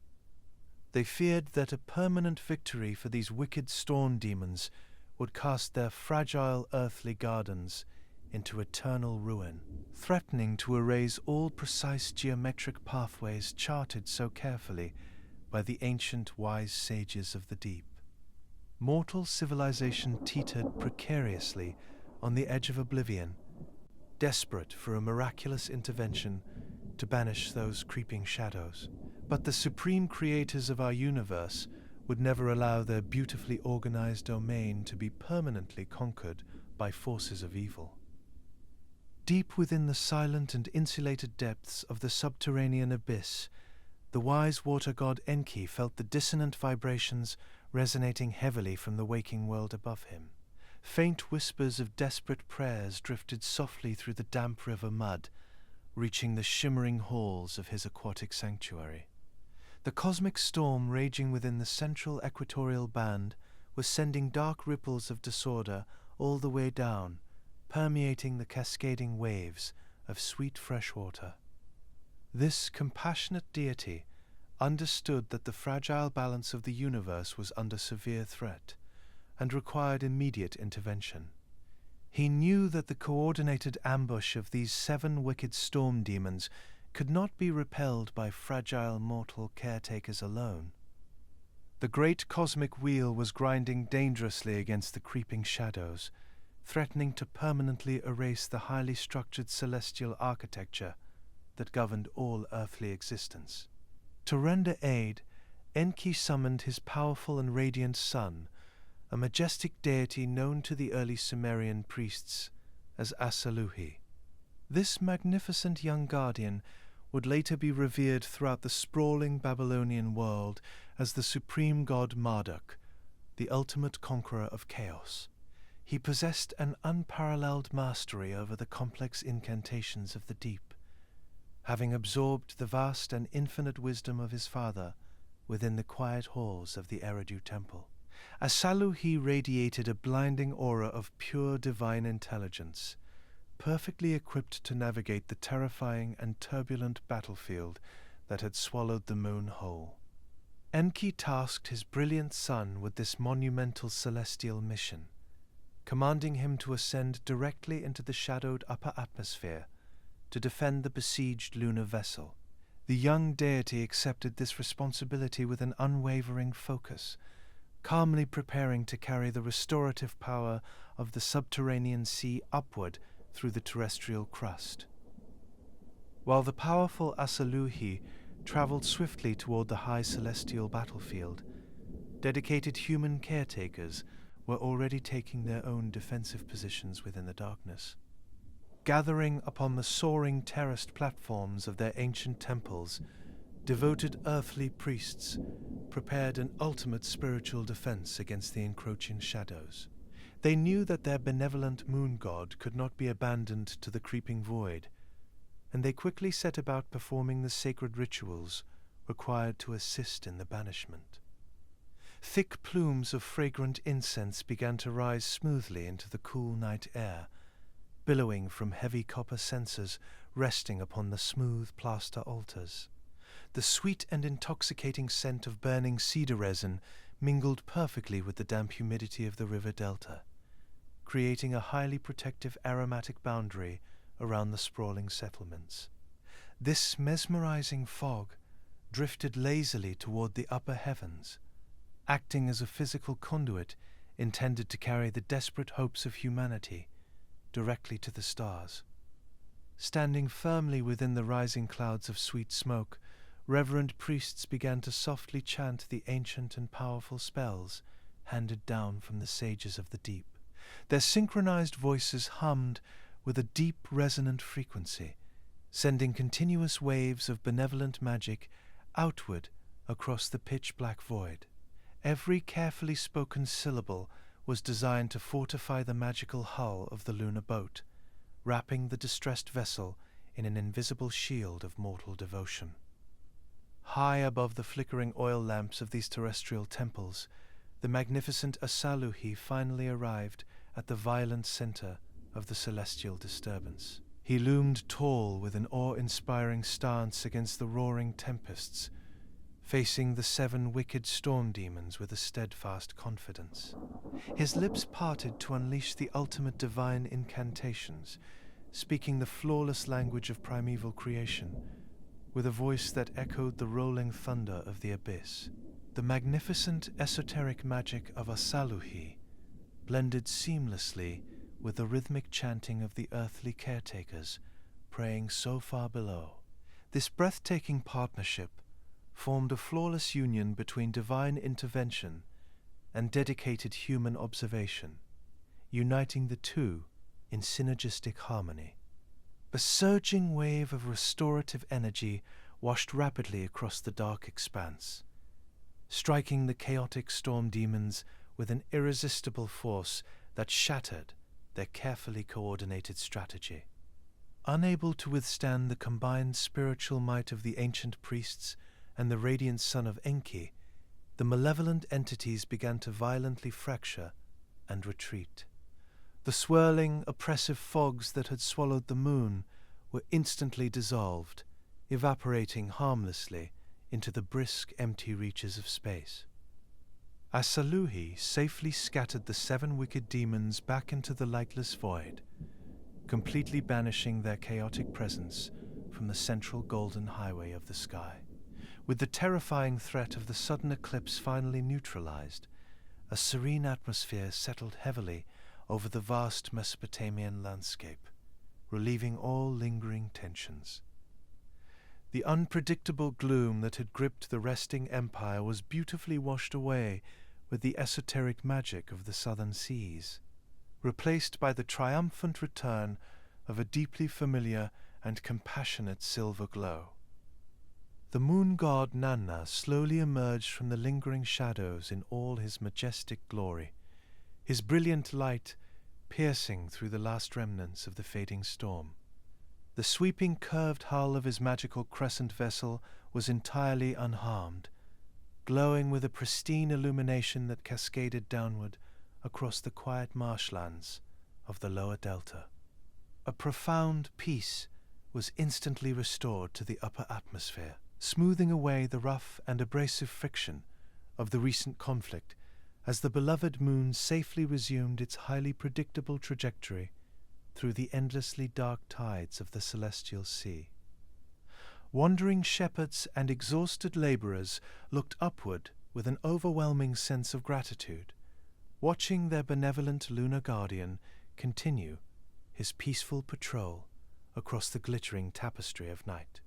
They feared that a permanent victory for these wicked storm demons would cast their fragile earthly gardens into eternal ruin, threatening to erase all precise geometric pathways charted so carefully by the ancient wise sages of the deep. Mortal civilization teetered precariously on the edge of oblivion, desperate for a miraculous intervention to banish those creeping shadows. But the supreme creators of our universe would never allow their beautifully organized domain to be permanently conquered by forces of evil. Deep within the silent and insulated depths of the subterranean abyss, the wise water god Enki felt the dissonant vibrations resonating heavily from the waking world above him. Faint whispers of desperate prayers drifted softly through the damp river mud, reaching the shimmering halls of his aquatic sanctuary. The cosmic storm raging within the central equatorial band was sending dark ripples of disorder all the way down, permeating the cascading waves of sweet fresh water. This compassionate deity understood that the fragile balance of the universe was under severe threat and required immediate intervention. He knew that the coordinated ambush of these 7 wicked storm demons could not be repelled by fragile mortal caretakers alone. The great cosmic wheel was grinding dangerously against the creeping shadows, threatening to permanently erase the highly structured celestial architecture that governed all earthly existence. To render aid, Enki summoned his powerful and radiant son, a majestic deity known to the early Sumerian priests as Asaluhi. This magnificent young guardian would later be revered throughout the sprawling Babylonian world as the supreme god Marduk, the ultimate conqueror of chaos. He possessed an unparalleled mastery over the complex incantations of the deep, having absorbed the vast and infinite wisdom of his father within the quiet halls of the Eridu temple. Asaluhi radiated a blinding aura of pure divine intelligence, perfectly equipped to navigate the terrifying and turbulent battlefield that had swallowed the moon whole. Enki tasked his brilliant son with this monumental celestial mission, commanding him to ascend directly into the shadowed upper atmosphere to defend the besieged lunar vessel. The young deity accepted this responsibility with an unwavering focus, calmly preparing to carry the restorative power of the subterranean sea upward through the terrestrial crust. While the powerful Asaluhi traveled swiftly toward the high celestial battlefield, dedicated human caretakers were already taking their own defensive positions within the darkness. Gathering upon the soaring terraced platforms of their ancient temples, devoted earthly priests prepared an ultimate spiritual defense against the encroaching shadows. They knew that their benevolent moon god could not be abandoned to the creeping void, and they quickly set about performing the sacred rituals required to assist in the banishment. Thick plumes of fragrant incense began to rise smoothly into the cool night air, billowing from heavy copper censers resting upon the smooth plaster altars. The sweet and intoxicating scent of burning cedar resin mingled perfectly with the damp humidity of the river delta, creating a highly protective aromatic boundary around the sprawling settlements. This mesmerizing fog drifted lazily toward the upper heavens, acting as a physical conduit intended to carry the desperate hopes of humanity directly to the stars. Standing firmly within the rising clouds of sweet smoke, reverend priests began to softly chant the ancient and powerful spells handed down from the sages of the deep. Their synchronized voices hummed with a deep resonant frequency, sending continuous waves of benevolent magic outward across the pitch-black void. Every carefully spoken syllable was designed to fortify the magical hull of the lunar boat, wrapping the distressed vessel in an invisible shield of mortal devotion. High above the flickering oil lamps of these terrestrial temples, the magnificent Asaluhi finally arrived at the violent center of the celestial disturbance. He loomed tall with an awe-inspiring stance against the roaring tempests, facing the 7 wicked storm demons with a steadfast confidence. His lips parted to unleash the ultimate divine incantations, speaking the flawless language of primeval creation, with a voice that echoed the rolling thunder of the abyss. The magnificent esoteric magic of Asaluhi blended seamlessly with the rhythmic chanting of the earthly caretakers praying so far below. This breathtaking partnership formed a flawless union between divine intervention and dedicated human observation, uniting the two in synergistic harmony. A surging wave of restorative energy washed rapidly across the dark expanse, striking the chaotic storm demons with an irresistible force that shattered their carefully coordinated strategy. Unable to withstand the combined spiritual might of the ancient priests and the radiant son of Enki, the malevolent entities began to violently fracture and retreat. The swirling, oppressive fogs that had swallowed the moon were instantly dissolved, evaporating harmlessly into the brisk, empty reaches of space. Asaluhi safely scattered the 7 wicked demons back into the lightless void, completely banishing their chaotic presence from the central golden highway of the sky. With the terrifying threat of the sudden eclipse finally neutralized, a serene atmosphere settled heavily over the vast Mesopotamian landscape, relieving all lingering tensions. The unpredictable gloom that had gripped the resting empire was beautifully washed away with the esoteric magic of the southern seas, replaced by the triumphant return of a deeply familiar and compassionate silver glow. The moon god Nanna slowly emerged from the lingering shadows in all his majestic glory, his brilliant light piercing through the last remnants of the fading storm. The sweeping curved hull of his magical crescent vessel was entirely unharmed, glowing with a pristine illumination that cascaded downward across the quiet marshlands of the lower delta. A profound peace was instantly restored to the upper atmosphere, smoothing away the rough and abrasive friction of the recent conflict as the beloved moon safely resumed its highly predictable trajectory through the endlessly dark tides of the celestial sea. Wandering shepherds and exhausted laborers looked upward with an overwhelming sense of gratitude, watching their benevolent lunar guardian continue his peaceful patrol across the glittering tapestry of night.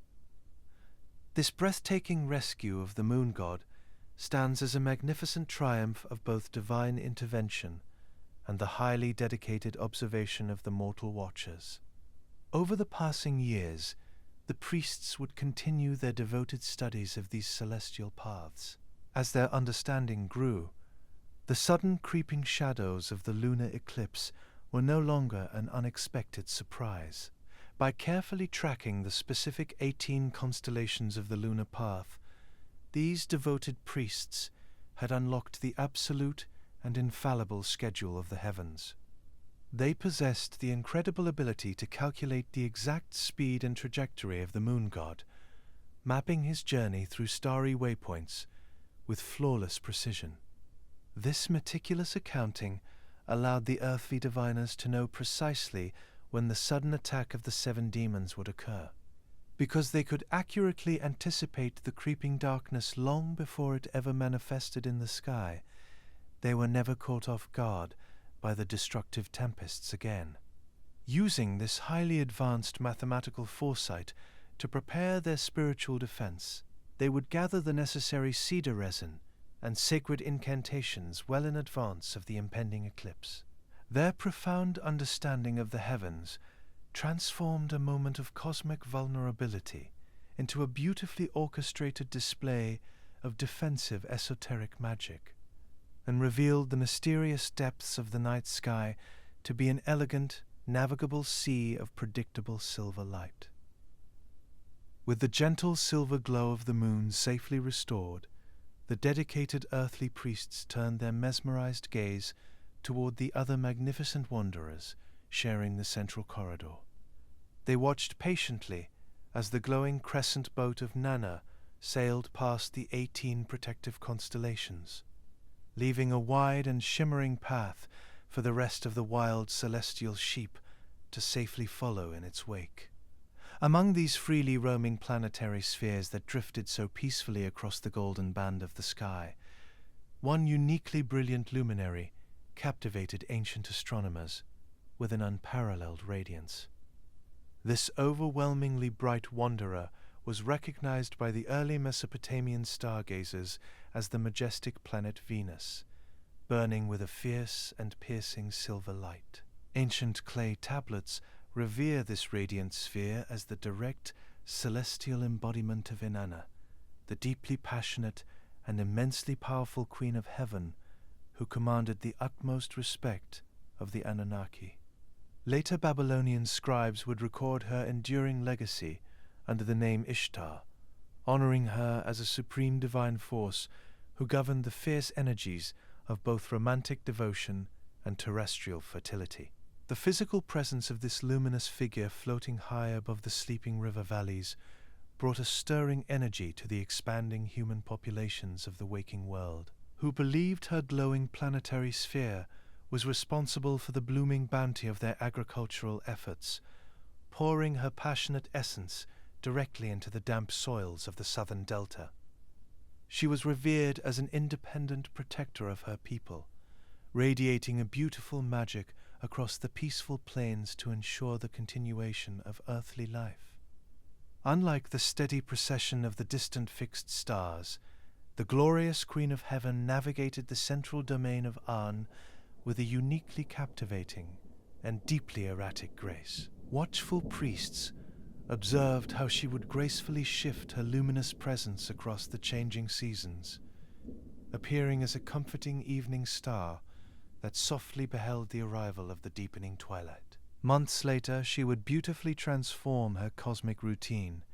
This breathtaking rescue of the moon god stands as a magnificent triumph of both divine intervention and the highly dedicated observation of the mortal watchers. Over the passing years, the priests would continue their devoted studies of these celestial paths. As their understanding grew, the sudden creeping shadows of the lunar eclipse were no longer an unexpected surprise. By carefully tracking the specific 18 constellations of the lunar path, these devoted priests had unlocked the absolute and infallible schedule of the heavens. They possessed the incredible ability to calculate the exact speed and trajectory of the moon god, mapping his journey through starry waypoints with flawless precision. This meticulous accounting allowed the earthly diviners to know precisely when the sudden attack of the 7 demons would occur. Because they could accurately anticipate the creeping darkness long before it ever manifested in the sky, they were never caught off guard by the destructive tempests again. Using this highly advanced mathematical foresight to prepare their spiritual defense, they would gather the necessary cedar resin and sacred incantations well in advance of the impending eclipse. Their profound understanding of the heavens transformed a moment of cosmic vulnerability into a beautifully orchestrated display of defensive esoteric magic, and revealed the mysterious depths of the night sky to be an elegant, navigable sea of predictable silver light. With the gentle silver glow of the moon safely restored, The dedicated earthly priests turned their mesmerized gaze toward the other magnificent wanderers sharing the central corridor. They watched patiently as the glowing crescent boat of Nanna sailed past the 18 protective constellations, leaving a wide and shimmering path for the rest of the wild celestial sheep to safely follow in its wake. Among these freely roaming planetary spheres that drifted so peacefully across the golden band of the sky, one uniquely brilliant luminary captivated ancient astronomers with an unparalleled radiance. This overwhelmingly bright wanderer was recognized by the early Mesopotamian stargazers as the majestic planet Venus, burning with a fierce and piercing silver light. Ancient clay tablets revere this radiant sphere as the direct celestial embodiment of Nanna, the deeply passionate and immensely powerful Queen of Heaven who commanded the utmost respect of the Anunnaki. Later Babylonian scribes would record her enduring legacy under the name Ishtar, honoring her as a supreme divine force who governed the fierce energies of both romantic devotion and terrestrial fertility. The physical presence of this luminous figure floating high above the sleeping river valleys brought a stirring energy to the expanding human populations of the waking world, who believed her glowing planetary sphere was responsible for the blooming bounty of their agricultural efforts, pouring her passionate essence directly into the damp soils of the southern delta. She was revered as an independent protector of her people, radiating a beautiful magic across the peaceful plains to ensure the continuation of earthly life. Unlike the steady procession of the distant fixed stars, the glorious Queen of Heaven navigated the central domain of An with a uniquely captivating and deeply erratic grace. Watchful priests observed how she would gracefully shift her luminous presence across the changing seasons, appearing as a comforting evening star that softly beheld the arrival of the deepening twilight. Months later, she would beautifully transform her cosmic routine,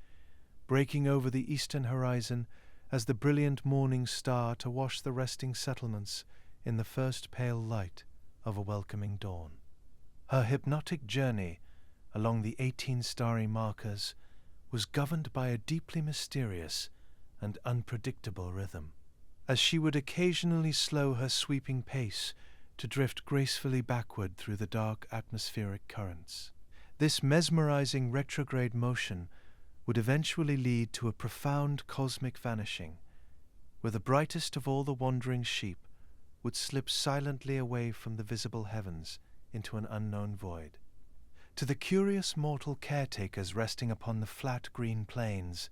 breaking over the eastern horizon as the brilliant morning star to wash the resting settlements in the first pale light of a welcoming dawn. Her hypnotic journey along the 18 starry markers was governed by a deeply mysterious and unpredictable rhythm, as she would occasionally slow her sweeping pace to drift gracefully backward through the dark atmospheric currents. This mesmerizing retrograde motion would eventually lead to a profound cosmic vanishing, where the brightest of all the wandering sheep would slip silently away from the visible heavens into an unknown void. To the curious mortal caretakers resting upon the flat green plains,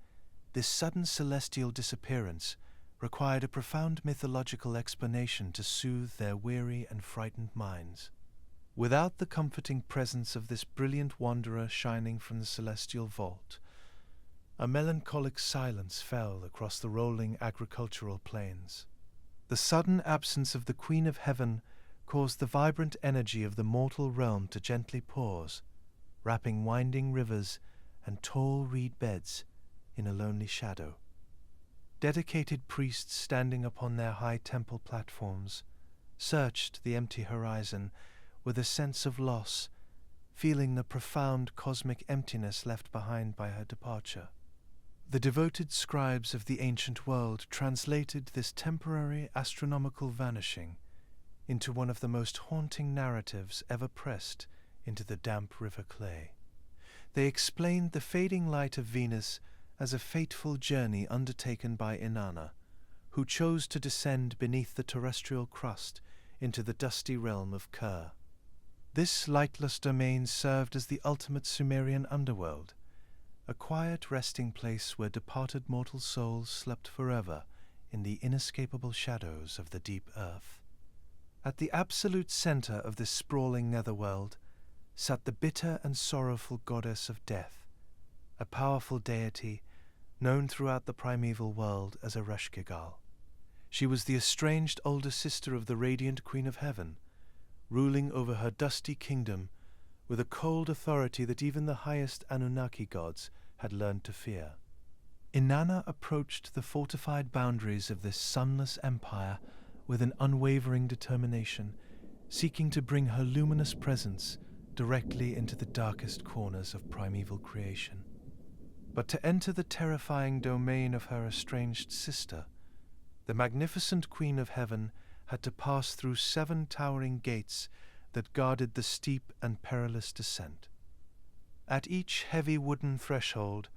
this sudden celestial disappearance required a profound mythological explanation to soothe their weary and frightened minds. Without the comforting presence of this brilliant wanderer shining from the celestial vault, a melancholic silence fell across the rolling agricultural plains. The sudden absence of the Queen of Heaven caused the vibrant energy of the mortal realm to gently pause, wrapping winding rivers and tall reed beds in a lonely shadow. Dedicated priests standing upon their high temple platforms searched the empty horizon with a sense of loss, feeling the profound cosmic emptiness left behind by her departure. The devoted scribes of the ancient world translated this temporary astronomical vanishing into one of the most haunting narratives ever pressed into the damp river clay. They explained the fading light of Venus as a fateful journey undertaken by Nanna, who chose to descend beneath the terrestrial crust into the dusty realm of Ker. This lightless domain served as the ultimate Sumerian underworld, a quiet resting place where departed mortal souls slept forever in the inescapable shadows of the deep earth. At the absolute center of this sprawling netherworld sat the bitter and sorrowful goddess of death, a powerful deity known throughout the primeval world as Ereshkigal. She was the estranged older sister of the radiant Queen of Heaven, ruling over her dusty kingdom with a cold authority that even the highest Anunnaki gods had learned to fear. Nanna approached the fortified boundaries of this sunless empire with an unwavering determination, seeking to bring her luminous presence directly into the darkest corners of primeval creation. But to enter the terrifying domain of her estranged sister, the magnificent Queen of Heaven had to pass through 7 towering gates that guarded the steep and perilous descent. At each heavy wooden threshold,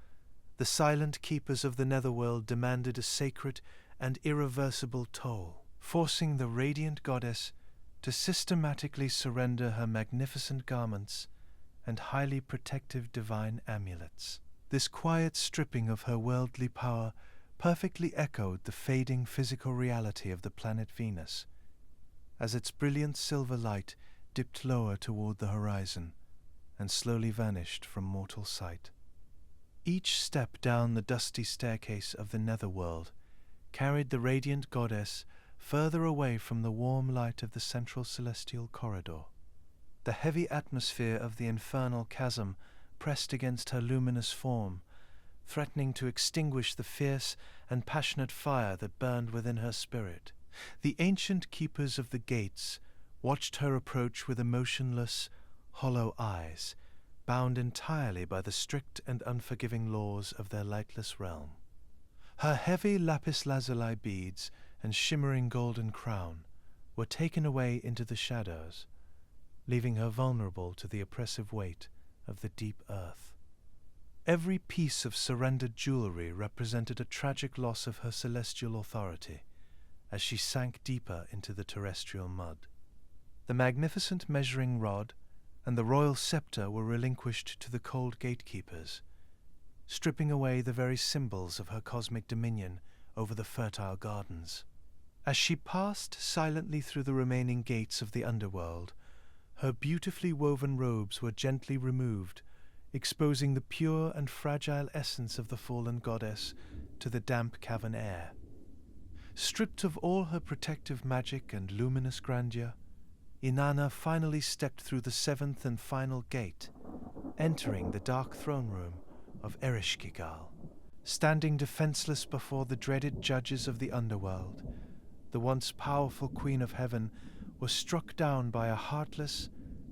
the silent keepers of the netherworld demanded a sacred and irreversible toll, forcing the radiant goddess to systematically surrender her magnificent garments and highly protective divine amulets. This quiet stripping of her worldly power perfectly echoed the fading physical reality of the planet Venus, as its brilliant silver light dipped lower toward the horizon and slowly vanished from mortal sight. Each step down the dusty staircase of the netherworld carried the radiant goddess further away from the warm light of the central celestial corridor. The heavy atmosphere of the infernal chasm pressed against her luminous form, threatening to extinguish the fierce and passionate fire that burned within her spirit. The ancient keepers of the gates watched her approach with emotionless, hollow eyes, bound entirely by the strict and unforgiving laws of their lightless realm. Her heavy lapis lazuli beads and shimmering golden crown were taken away into the shadows, leaving her vulnerable to the oppressive weight of the deep earth. Every piece of surrendered jewelry represented a tragic loss of her celestial authority as she sank deeper into the terrestrial mud. The magnificent measuring rod and the royal scepter were relinquished to the cold gatekeepers, stripping away the very symbols of her cosmic dominion over the fertile gardens. As she passed silently through the remaining gates of the underworld, her beautifully woven robes were gently removed, exposing the pure and fragile essence of the fallen goddess to the damp cavern air. Stripped of all her protective magic and luminous grandeur, Inanna finally stepped through the 7th and final gate, entering the dark throne room of Ereshkigal. Standing defenseless before the dreaded judges of the underworld, the once powerful Queen of Heaven was struck down by a heartless,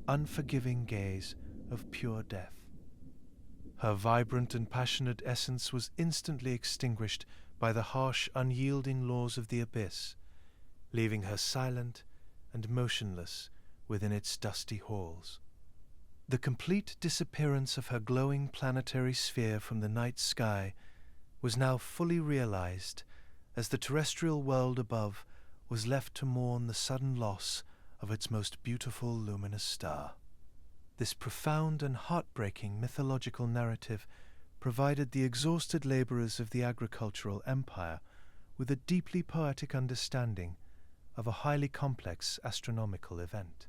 unforgiving gaze of pure death. Her vibrant and passionate essence was instantly extinguished by the harsh, unyielding laws of the abyss, leaving her silent and motionless within its dusty halls. The complete disappearance of her glowing planetary sphere from the night sky was now fully realized, as the terrestrial world above was left to mourn the sudden loss of its most beautiful luminous star. This profound and heartbreaking mythological narrative provided the exhausted laborers of the agricultural empire with a deeply poetic understanding of a highly complex astronomical event.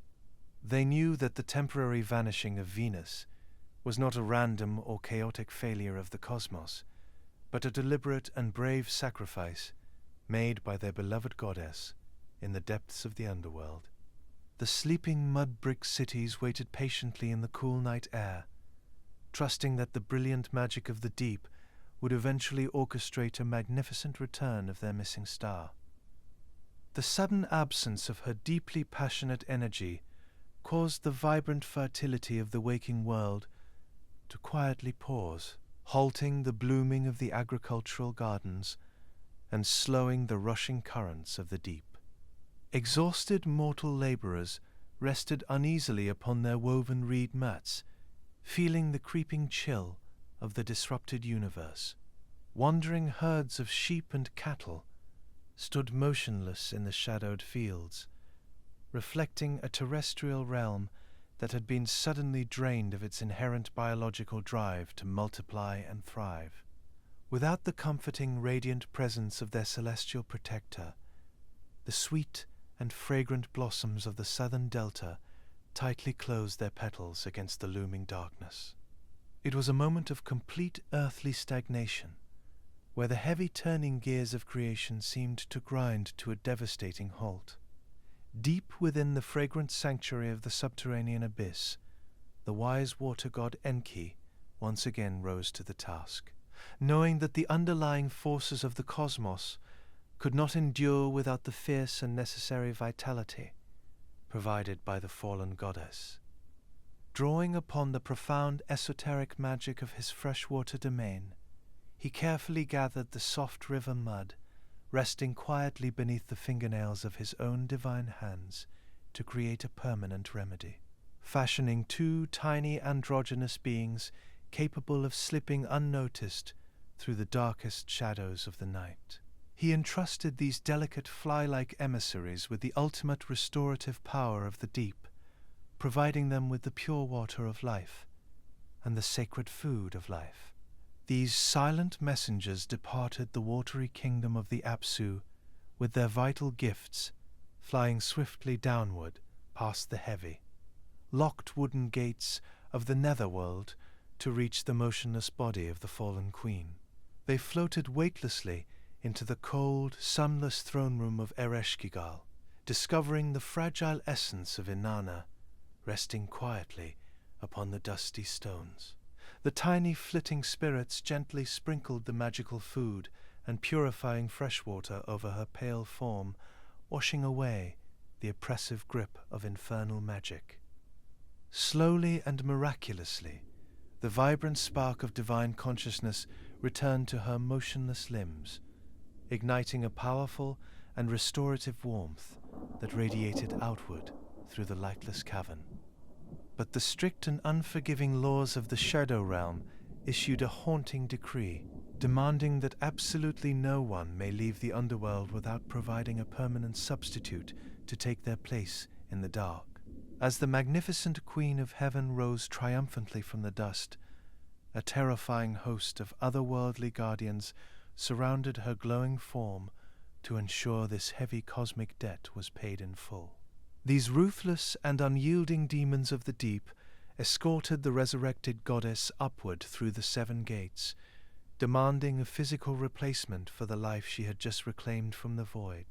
They knew that the temporary vanishing of Venus was not a random or chaotic failure of the cosmos, but a deliberate and brave sacrifice made by their beloved goddess in the depths of the underworld. The sleeping mud-brick cities waited patiently in the cool night air, trusting that the brilliant magic of the deep would eventually orchestrate a magnificent return of their missing star. The sudden absence of her deeply passionate energy caused the vibrant fertility of the waking world to quietly pause, halting the blooming of the agricultural gardens and slowing the rushing currents of the deep. Exhausted mortal laborers rested uneasily upon their woven reed mats, feeling the creeping chill of the disrupted universe. Wandering herds of sheep and cattle stood motionless in the shadowed fields, reflecting a terrestrial realm that had been suddenly drained of its inherent biological drive to multiply and thrive. Without the comforting, radiant presence of their celestial protector, the sweet and fragrant blossoms of the southern delta tightly closed their petals against the looming darkness. It was a moment of complete earthly stagnation, where the heavy turning gears of creation seemed to grind to a devastating halt. Deep within the fragrant sanctuary of the subterranean abyss, the wise water god Enki once again rose to the task. knowing that the underlying forces of the cosmos could not endure without the fierce and necessary vitality provided by the fallen goddess. Drawing upon the profound esoteric magic of his freshwater domain, he carefully gathered the soft river mud, resting quietly beneath the fingernails of his own divine hands to create a permanent remedy, fashioning two tiny androgynous beings capable of slipping unnoticed through the darkest shadows of the night. He entrusted these delicate fly-like emissaries with the ultimate restorative power of the deep, providing them with the pure water of life and the sacred food of life. These silent messengers departed the watery kingdom of the Apsu with their vital gifts, flying swiftly downward past the heavy, locked wooden gates of the netherworld to reach the motionless body of the fallen queen. They floated weightlessly into the cold, sunless throne room of Ereshkigal, discovering the fragile essence of Nanna resting quietly upon the dusty stones. The tiny flitting spirits gently sprinkled the magical food and purifying fresh water over her pale form, washing away the oppressive grip of infernal magic. Slowly and miraculously, the vibrant spark of divine consciousness returned to her motionless limbs, igniting a powerful and restorative warmth that radiated outward through the lightless cavern. But the strict and unforgiving laws of the Shadow Realm issued a haunting decree, demanding that absolutely no one may leave the underworld without providing a permanent substitute to take their place in the dark. As the magnificent Queen of Heaven rose triumphantly from the dust, a terrifying host of otherworldly guardians surrounded her glowing form to ensure this heavy cosmic debt was paid in full. These ruthless and unyielding demons of the deep escorted the resurrected goddess upward through the 7 gates, demanding a physical replacement for the life she had just reclaimed from the void.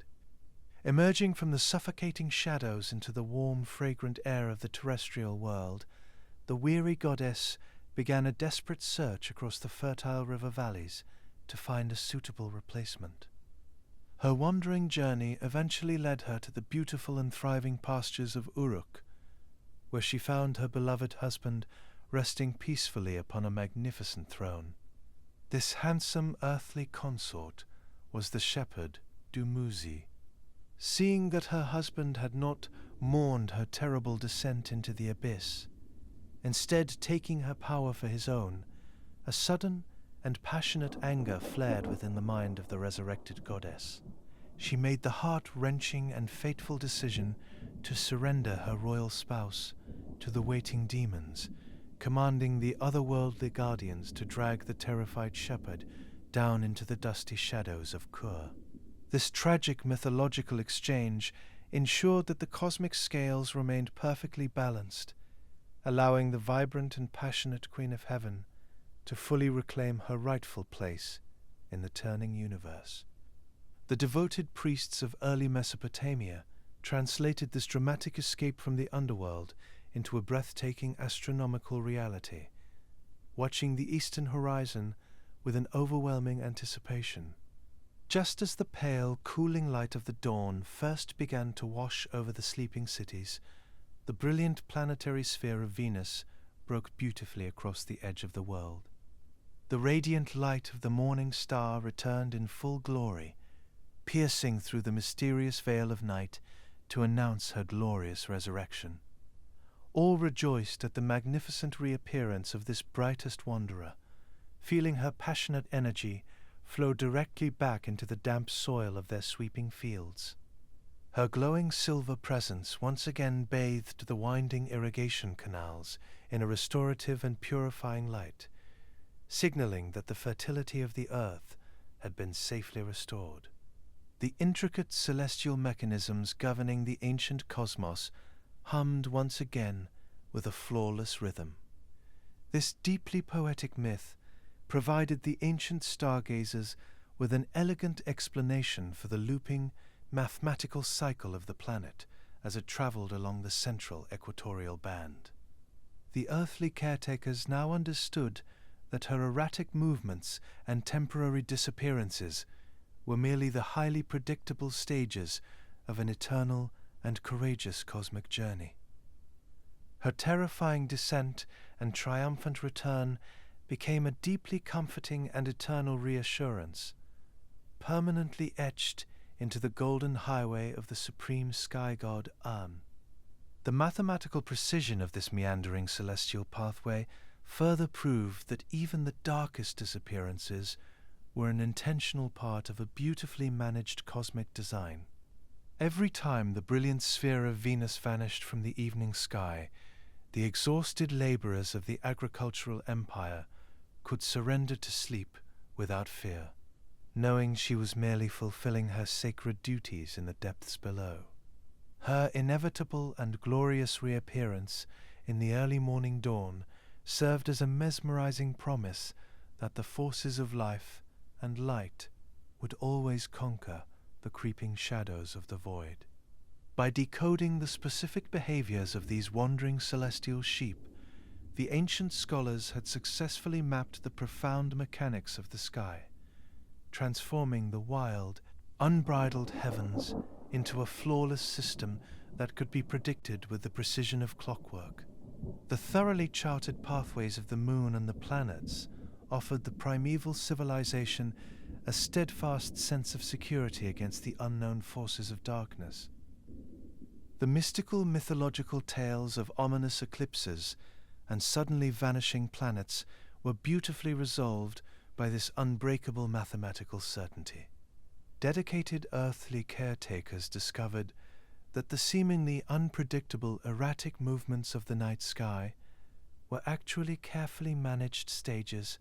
Emerging from the suffocating shadows into the warm, fragrant air of the terrestrial world, the weary goddess began a desperate search across the fertile river valleys to find a suitable replacement. Her wandering journey eventually led her to the beautiful and thriving pastures of Uruk, where she found her beloved husband resting peacefully upon a magnificent throne. This handsome earthly consort was the shepherd Dumuzi. Seeing that her husband had not mourned her terrible descent into the abyss, instead taking her power for his own, a sudden and passionate anger flared within the mind of the resurrected goddess. She made the heart-wrenching and fateful decision to surrender her royal spouse to the waiting demons, commanding the otherworldly guardians to drag the terrified shepherd down into the dusty shadows of Kur. This tragic mythological exchange ensured that the cosmic scales remained perfectly balanced, allowing the vibrant and passionate Queen of Heaven to fully reclaim her rightful place in the turning universe. The devoted priests of early Mesopotamia translated this dramatic escape from the underworld into a breathtaking astronomical reality, watching the eastern horizon with an overwhelming anticipation. Just as the pale, cooling light of the dawn first began to wash over the sleeping cities, the brilliant planetary sphere of Venus broke beautifully across the edge of the world. The radiant light of the morning star returned in full glory, piercing through the mysterious veil of night to announce her glorious resurrection. All rejoiced at the magnificent reappearance of this brightest wanderer, feeling her passionate energy flow directly back into the damp soil of their sweeping fields. Her glowing silver presence once again bathed the winding irrigation canals in a restorative and purifying light, signaling that the fertility of the earth had been safely restored. The intricate celestial mechanisms governing the ancient cosmos hummed once again with a flawless rhythm. This deeply poetic myth provided the ancient stargazers with an elegant explanation for the looping, mathematical cycle of the planet as it traveled along the central equatorial band. The earthly caretakers now understood that her erratic movements and temporary disappearances were merely the highly predictable stages of an eternal and courageous cosmic journey. Her terrifying descent and triumphant return became a deeply comforting and eternal reassurance, permanently etched into the golden highway of the supreme sky god An. The mathematical precision of this meandering celestial pathway further proved that even the darkest disappearances were an intentional part of a beautifully managed cosmic design. Every time the brilliant sphere of Venus vanished from the evening sky, the exhausted laborers of the agricultural empire could surrender to sleep without fear, knowing she was merely fulfilling her sacred duties in the depths below. Her inevitable and glorious reappearance in the early morning dawn served as a mesmerizing promise that the forces of life and light would always conquer the creeping shadows of the void. By decoding the specific behaviors of these wandering celestial sheep, the ancient scholars had successfully mapped the profound mechanics of the sky, transforming the wild, unbridled heavens into a flawless system that could be predicted with the precision of clockwork. The thoroughly charted pathways of the moon and the planets offered the primeval civilization a steadfast sense of security against the unknown forces of darkness. The mystical mythological tales of ominous eclipses and suddenly vanishing planets were beautifully resolved by this unbreakable mathematical certainty. Dedicated earthly caretakers discovered that the seemingly unpredictable erratic movements of the night sky were actually carefully managed stages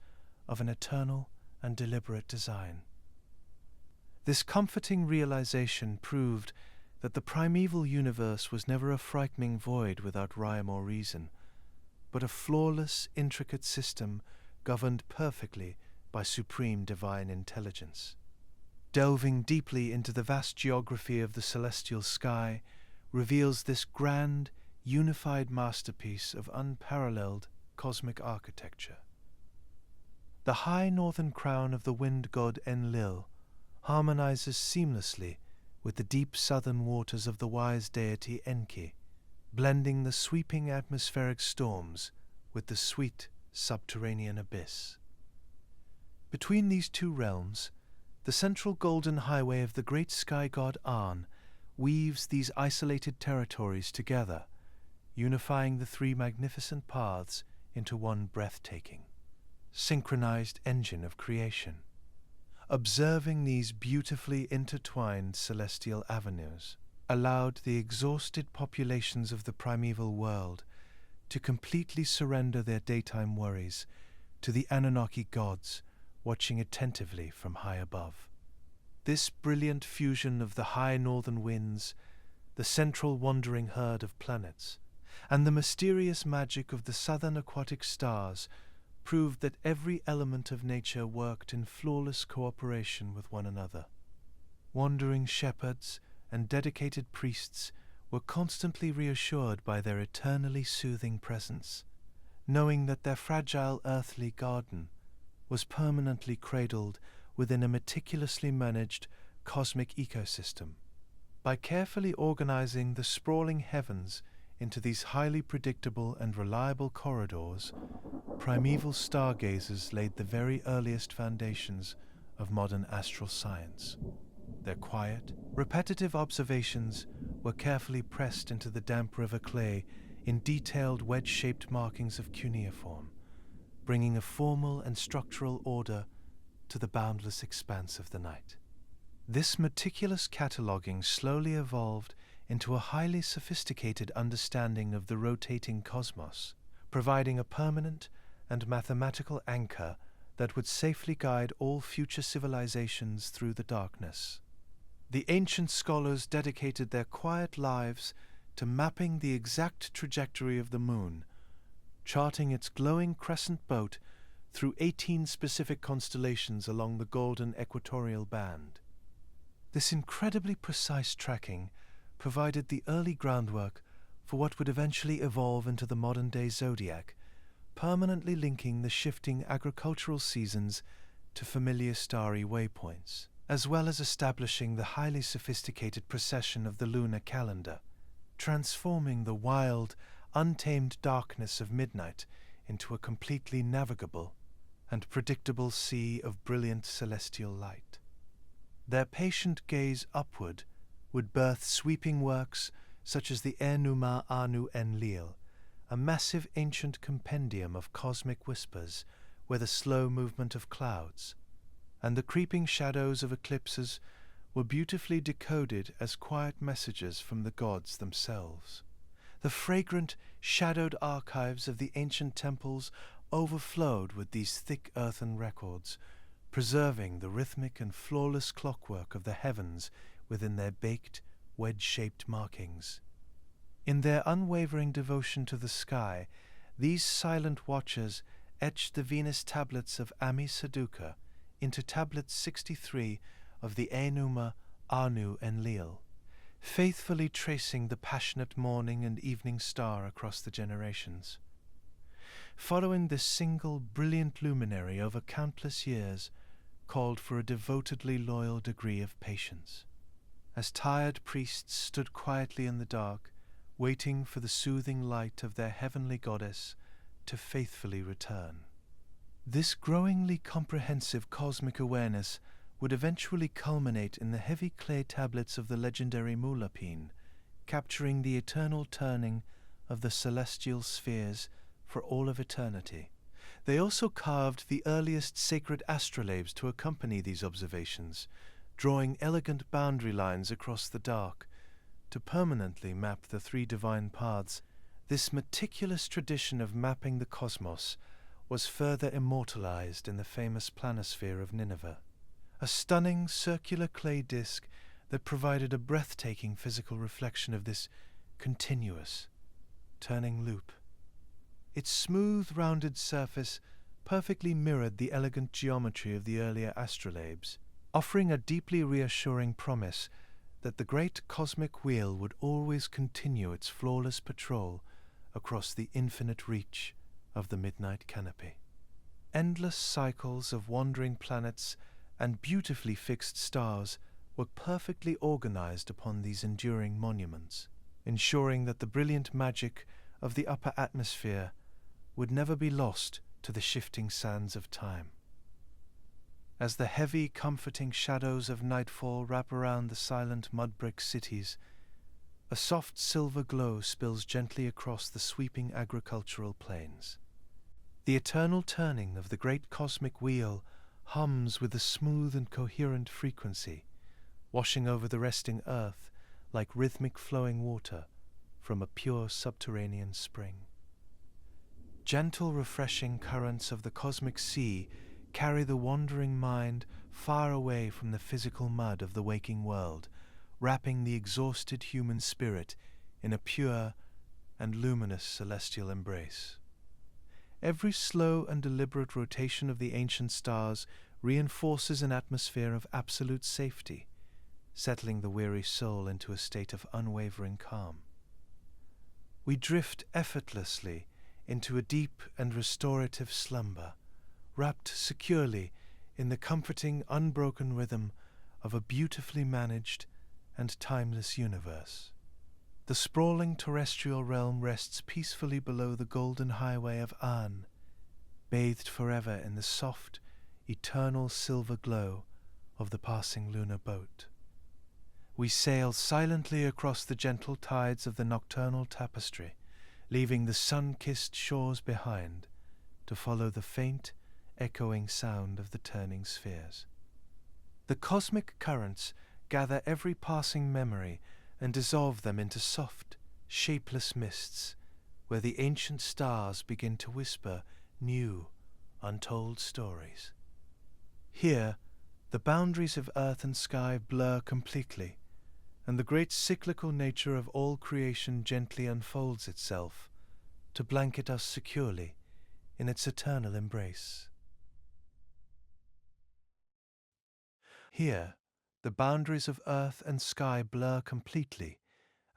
of an eternal and deliberate design. This comforting realization proved that the primeval universe was never a frightening void without rhyme or reason, but a flawless, intricate system governed perfectly by supreme divine intelligence. Delving deeply into the vast geography of the celestial sky reveals this grand, unified masterpiece of unparalleled cosmic architecture. The high northern crown of the wind god Enlil harmonizes seamlessly with the deep southern waters of the wise deity Enki, blending the sweeping atmospheric storms with the sweet subterranean abyss. Between these two realms, the central golden highway of the great sky god An weaves these isolated territories together, unifying the three magnificent paths into one breathtaking, synchronized engine of creation. Observing these beautifully intertwined celestial avenues allowed the exhausted populations of the primeval world to completely surrender their daytime worries to the Anunnaki gods watching attentively from high above. This brilliant fusion of the high northern winds, the central wandering herd of planets, and the mysterious magic of the southern aquatic stars proved that every element of nature worked in flawless cooperation with one another. Wandering shepherds and dedicated priests were constantly reassured by their eternally soothing presence, knowing that their fragile earthly garden was permanently cradled within a meticulously managed cosmic ecosystem. By carefully organizing the sprawling heavens into these highly predictable and reliable corridors, primeval stargazers laid the very earliest foundations of modern astral science. Their quiet, repetitive observations were carefully pressed into the damp river clay in detailed wedge-shaped markings of cuneiform, bringing a formal and structural order to the boundless expanse of the night. This meticulous cataloguing slowly evolved into a highly sophisticated understanding of the rotating cosmos, providing a permanent and mathematical anchor that would safely guide all future civilizations through the darkness. The ancient scholars dedicated their quiet lives to mapping the exact trajectory of the moon, charting its glowing crescent boat through 18 specific constellations along the golden equatorial band. This incredibly precise tracking provided the early groundwork for what would eventually evolve into the modern-day zodiac, permanently linking the shifting agricultural seasons to familiar starry waypoints, as well as establishing the highly sophisticated precession of the lunar calendar, transforming the wild, untamed darkness of midnight into a completely navigable and predictable sea of brilliant celestial light. Their patient gaze upward would birth sweeping works such as the Enuma Anu Enlil, a massive ancient compendium of cosmic whispers where the slow movement of clouds and the creeping shadows of eclipses were beautifully decoded as quiet messages from the gods themselves. The fragrant, shadowed archives of the ancient temples overflowed with these thick earthen records, preserving the rhythmic and flawless clockwork of the heavens within their baked, wedge-shaped markings. In their unwavering devotion to the sky, these silent watchers etched the Venus tablets of Ami Saduqa into tablet 63 of the Enuma Anu Enlil, faithfully tracing the passionate morning and evening star across the generations. Following this single brilliant luminary over countless years called for a devotedly loyal degree of patience. As tired priests stood quietly in the dark, waiting for the soothing light of their heavenly goddess to faithfully return. This growingly comprehensive cosmic awareness would eventually culminate in the heavy clay tablets of the legendary MUL.APIN, capturing the eternal turning of the celestial spheres for all of eternity. They also carved the earliest sacred astrolabes to accompany these observations, drawing elegant boundary lines across the dark to permanently map the three divine paths. This meticulous tradition of mapping the cosmos was further immortalized in the famous planisphere of Nineveh, a stunning circular clay disk that provided a breathtaking physical reflection of this continuous, turning loop. Its smooth, rounded surface perfectly mirrored the elegant geometry of the earlier astrolabes, offering a deeply reassuring promise that the great cosmic wheel would always continue its flawless patrol across the infinite reach of the midnight canopy. Endless cycles of wandering planets and beautifully fixed stars were perfectly organized upon these enduring monuments, ensuring that the brilliant magic of the upper atmosphere would never be lost to the shifting sands of time. As the heavy, comforting shadows of nightfall wrap around the silent mud-brick cities, a soft silver glow spills gently across the sweeping agricultural plains. The eternal turning of the great cosmic wheel hums with a smooth and coherent frequency, washing over the resting earth like rhythmic flowing water from a pure subterranean spring. Gentle, refreshing currents of the cosmic sea carry the wandering mind far away from the physical mud of the waking world, wrapping the exhausted human spirit in a pure and luminous celestial embrace. Every slow and deliberate rotation of the ancient stars reinforces an atmosphere of absolute safety, settling the weary soul into a state of unwavering calm. We drift effortlessly into a deep and restorative slumber, wrapped securely in the comforting, unbroken rhythm of a beautifully managed and timeless universe. The sprawling terrestrial realm rests peacefully below the golden highway of An, bathed forever in the soft, eternal silver glow of the passing lunar boat. We sail silently across the gentle tides of the nocturnal tapestry, leaving the sun-kissed shores behind to follow the faint, echoing sound of the turning spheres. The cosmic currents gather every passing memory and dissolve them into soft, shapeless mists, where the ancient stars begin to whisper new, untold stories. Here, the boundaries of earth and sky blur completely, and the great cyclical nature of all creation gently unfolds itself to blanket us securely in its eternal embrace. Here, the boundaries of earth and sky blur completely,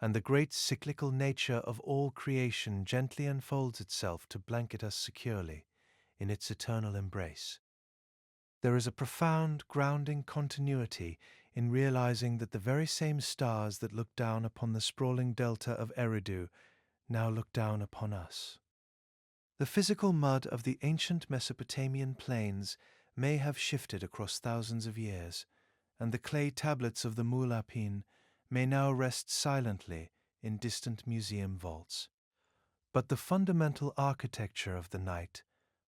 and the great cyclical nature of all creation gently unfolds itself to blanket us securely in its eternal embrace. There is a profound, grounding continuity in realizing that the very same stars that look down upon the sprawling delta of Eridu now look down upon us. The physical mud of the ancient Mesopotamian plains may have shifted across thousands of years, and the clay tablets of the MUL.APIN may now rest silently in distant museum vaults. But the fundamental architecture of the night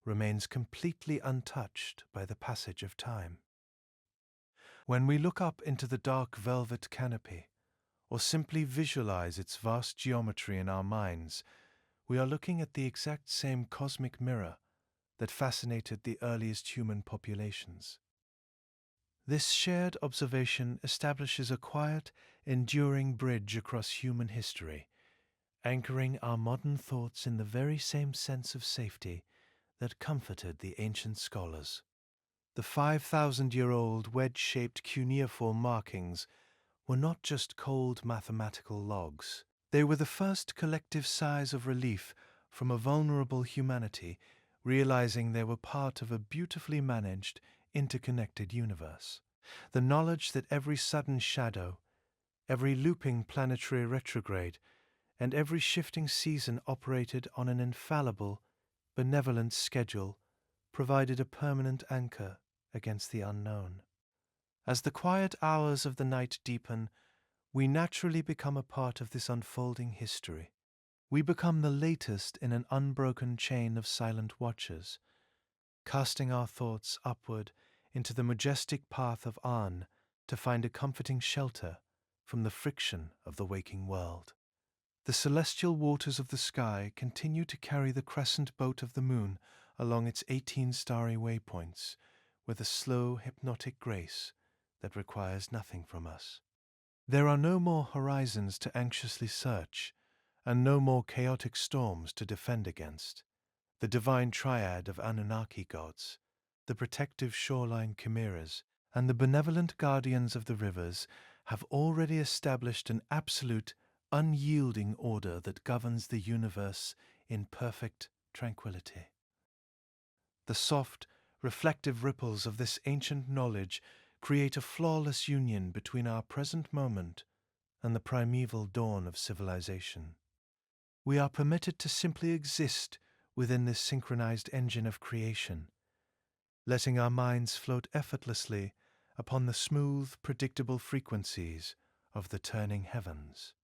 remains completely untouched by the passage of time. When we look up into the dark velvet canopy, or simply visualize its vast geometry in our minds, we are looking at the exact same cosmic mirror that fascinated the earliest human populations. This shared observation establishes a quiet, enduring bridge across human history, anchoring our modern thoughts in the very same sense of safety that comforted the ancient scholars. The 5,000-year-old wedge-shaped cuneiform markings were not just cold mathematical logs. They were the first collective sighs of relief from a vulnerable humanity, realizing they were part of a beautifully managed, interconnected universe. The knowledge that every sudden shadow, every looping planetary retrograde, and every shifting season operated on an infallible, benevolent schedule provided a permanent anchor against the unknown. As the quiet hours of the night deepen, we naturally become a part of this unfolding history. We become the latest in an unbroken chain of silent watchers, casting our thoughts upward into the majestic path of An to find a comforting shelter from the friction of the waking world. The celestial waters of the sky continue to carry the crescent boat of the moon along its 18 starry waypoints with a slow, hypnotic grace that requires nothing from us. There are no more horizons to anxiously search, and no more chaotic storms to defend against. The divine triad of Anunnaki gods, the protective shoreline chimeras, and the benevolent guardians of the rivers have already established an absolute, unyielding order that governs the universe in perfect tranquility. The soft, reflective ripples of this ancient knowledge create a flawless union between our present moment and the primeval dawn of civilization. We are permitted to simply exist within this synchronized engine of creation, letting our minds float effortlessly upon the smooth, predictable frequencies of the turning heavens.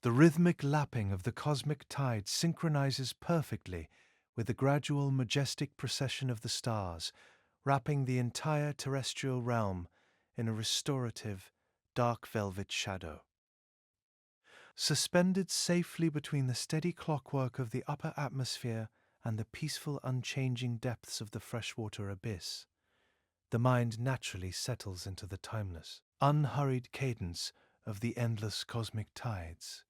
The rhythmic lapping of the cosmic tide synchronizes perfectly with the gradual, majestic procession of the stars, wrapping the entire terrestrial realm in a restorative, dark velvet shadow. Suspended safely between the steady clockwork of the upper atmosphere and the peaceful, unchanging depths of the freshwater abyss, the mind naturally settles into the timeless, unhurried cadence of the endless cosmic tides.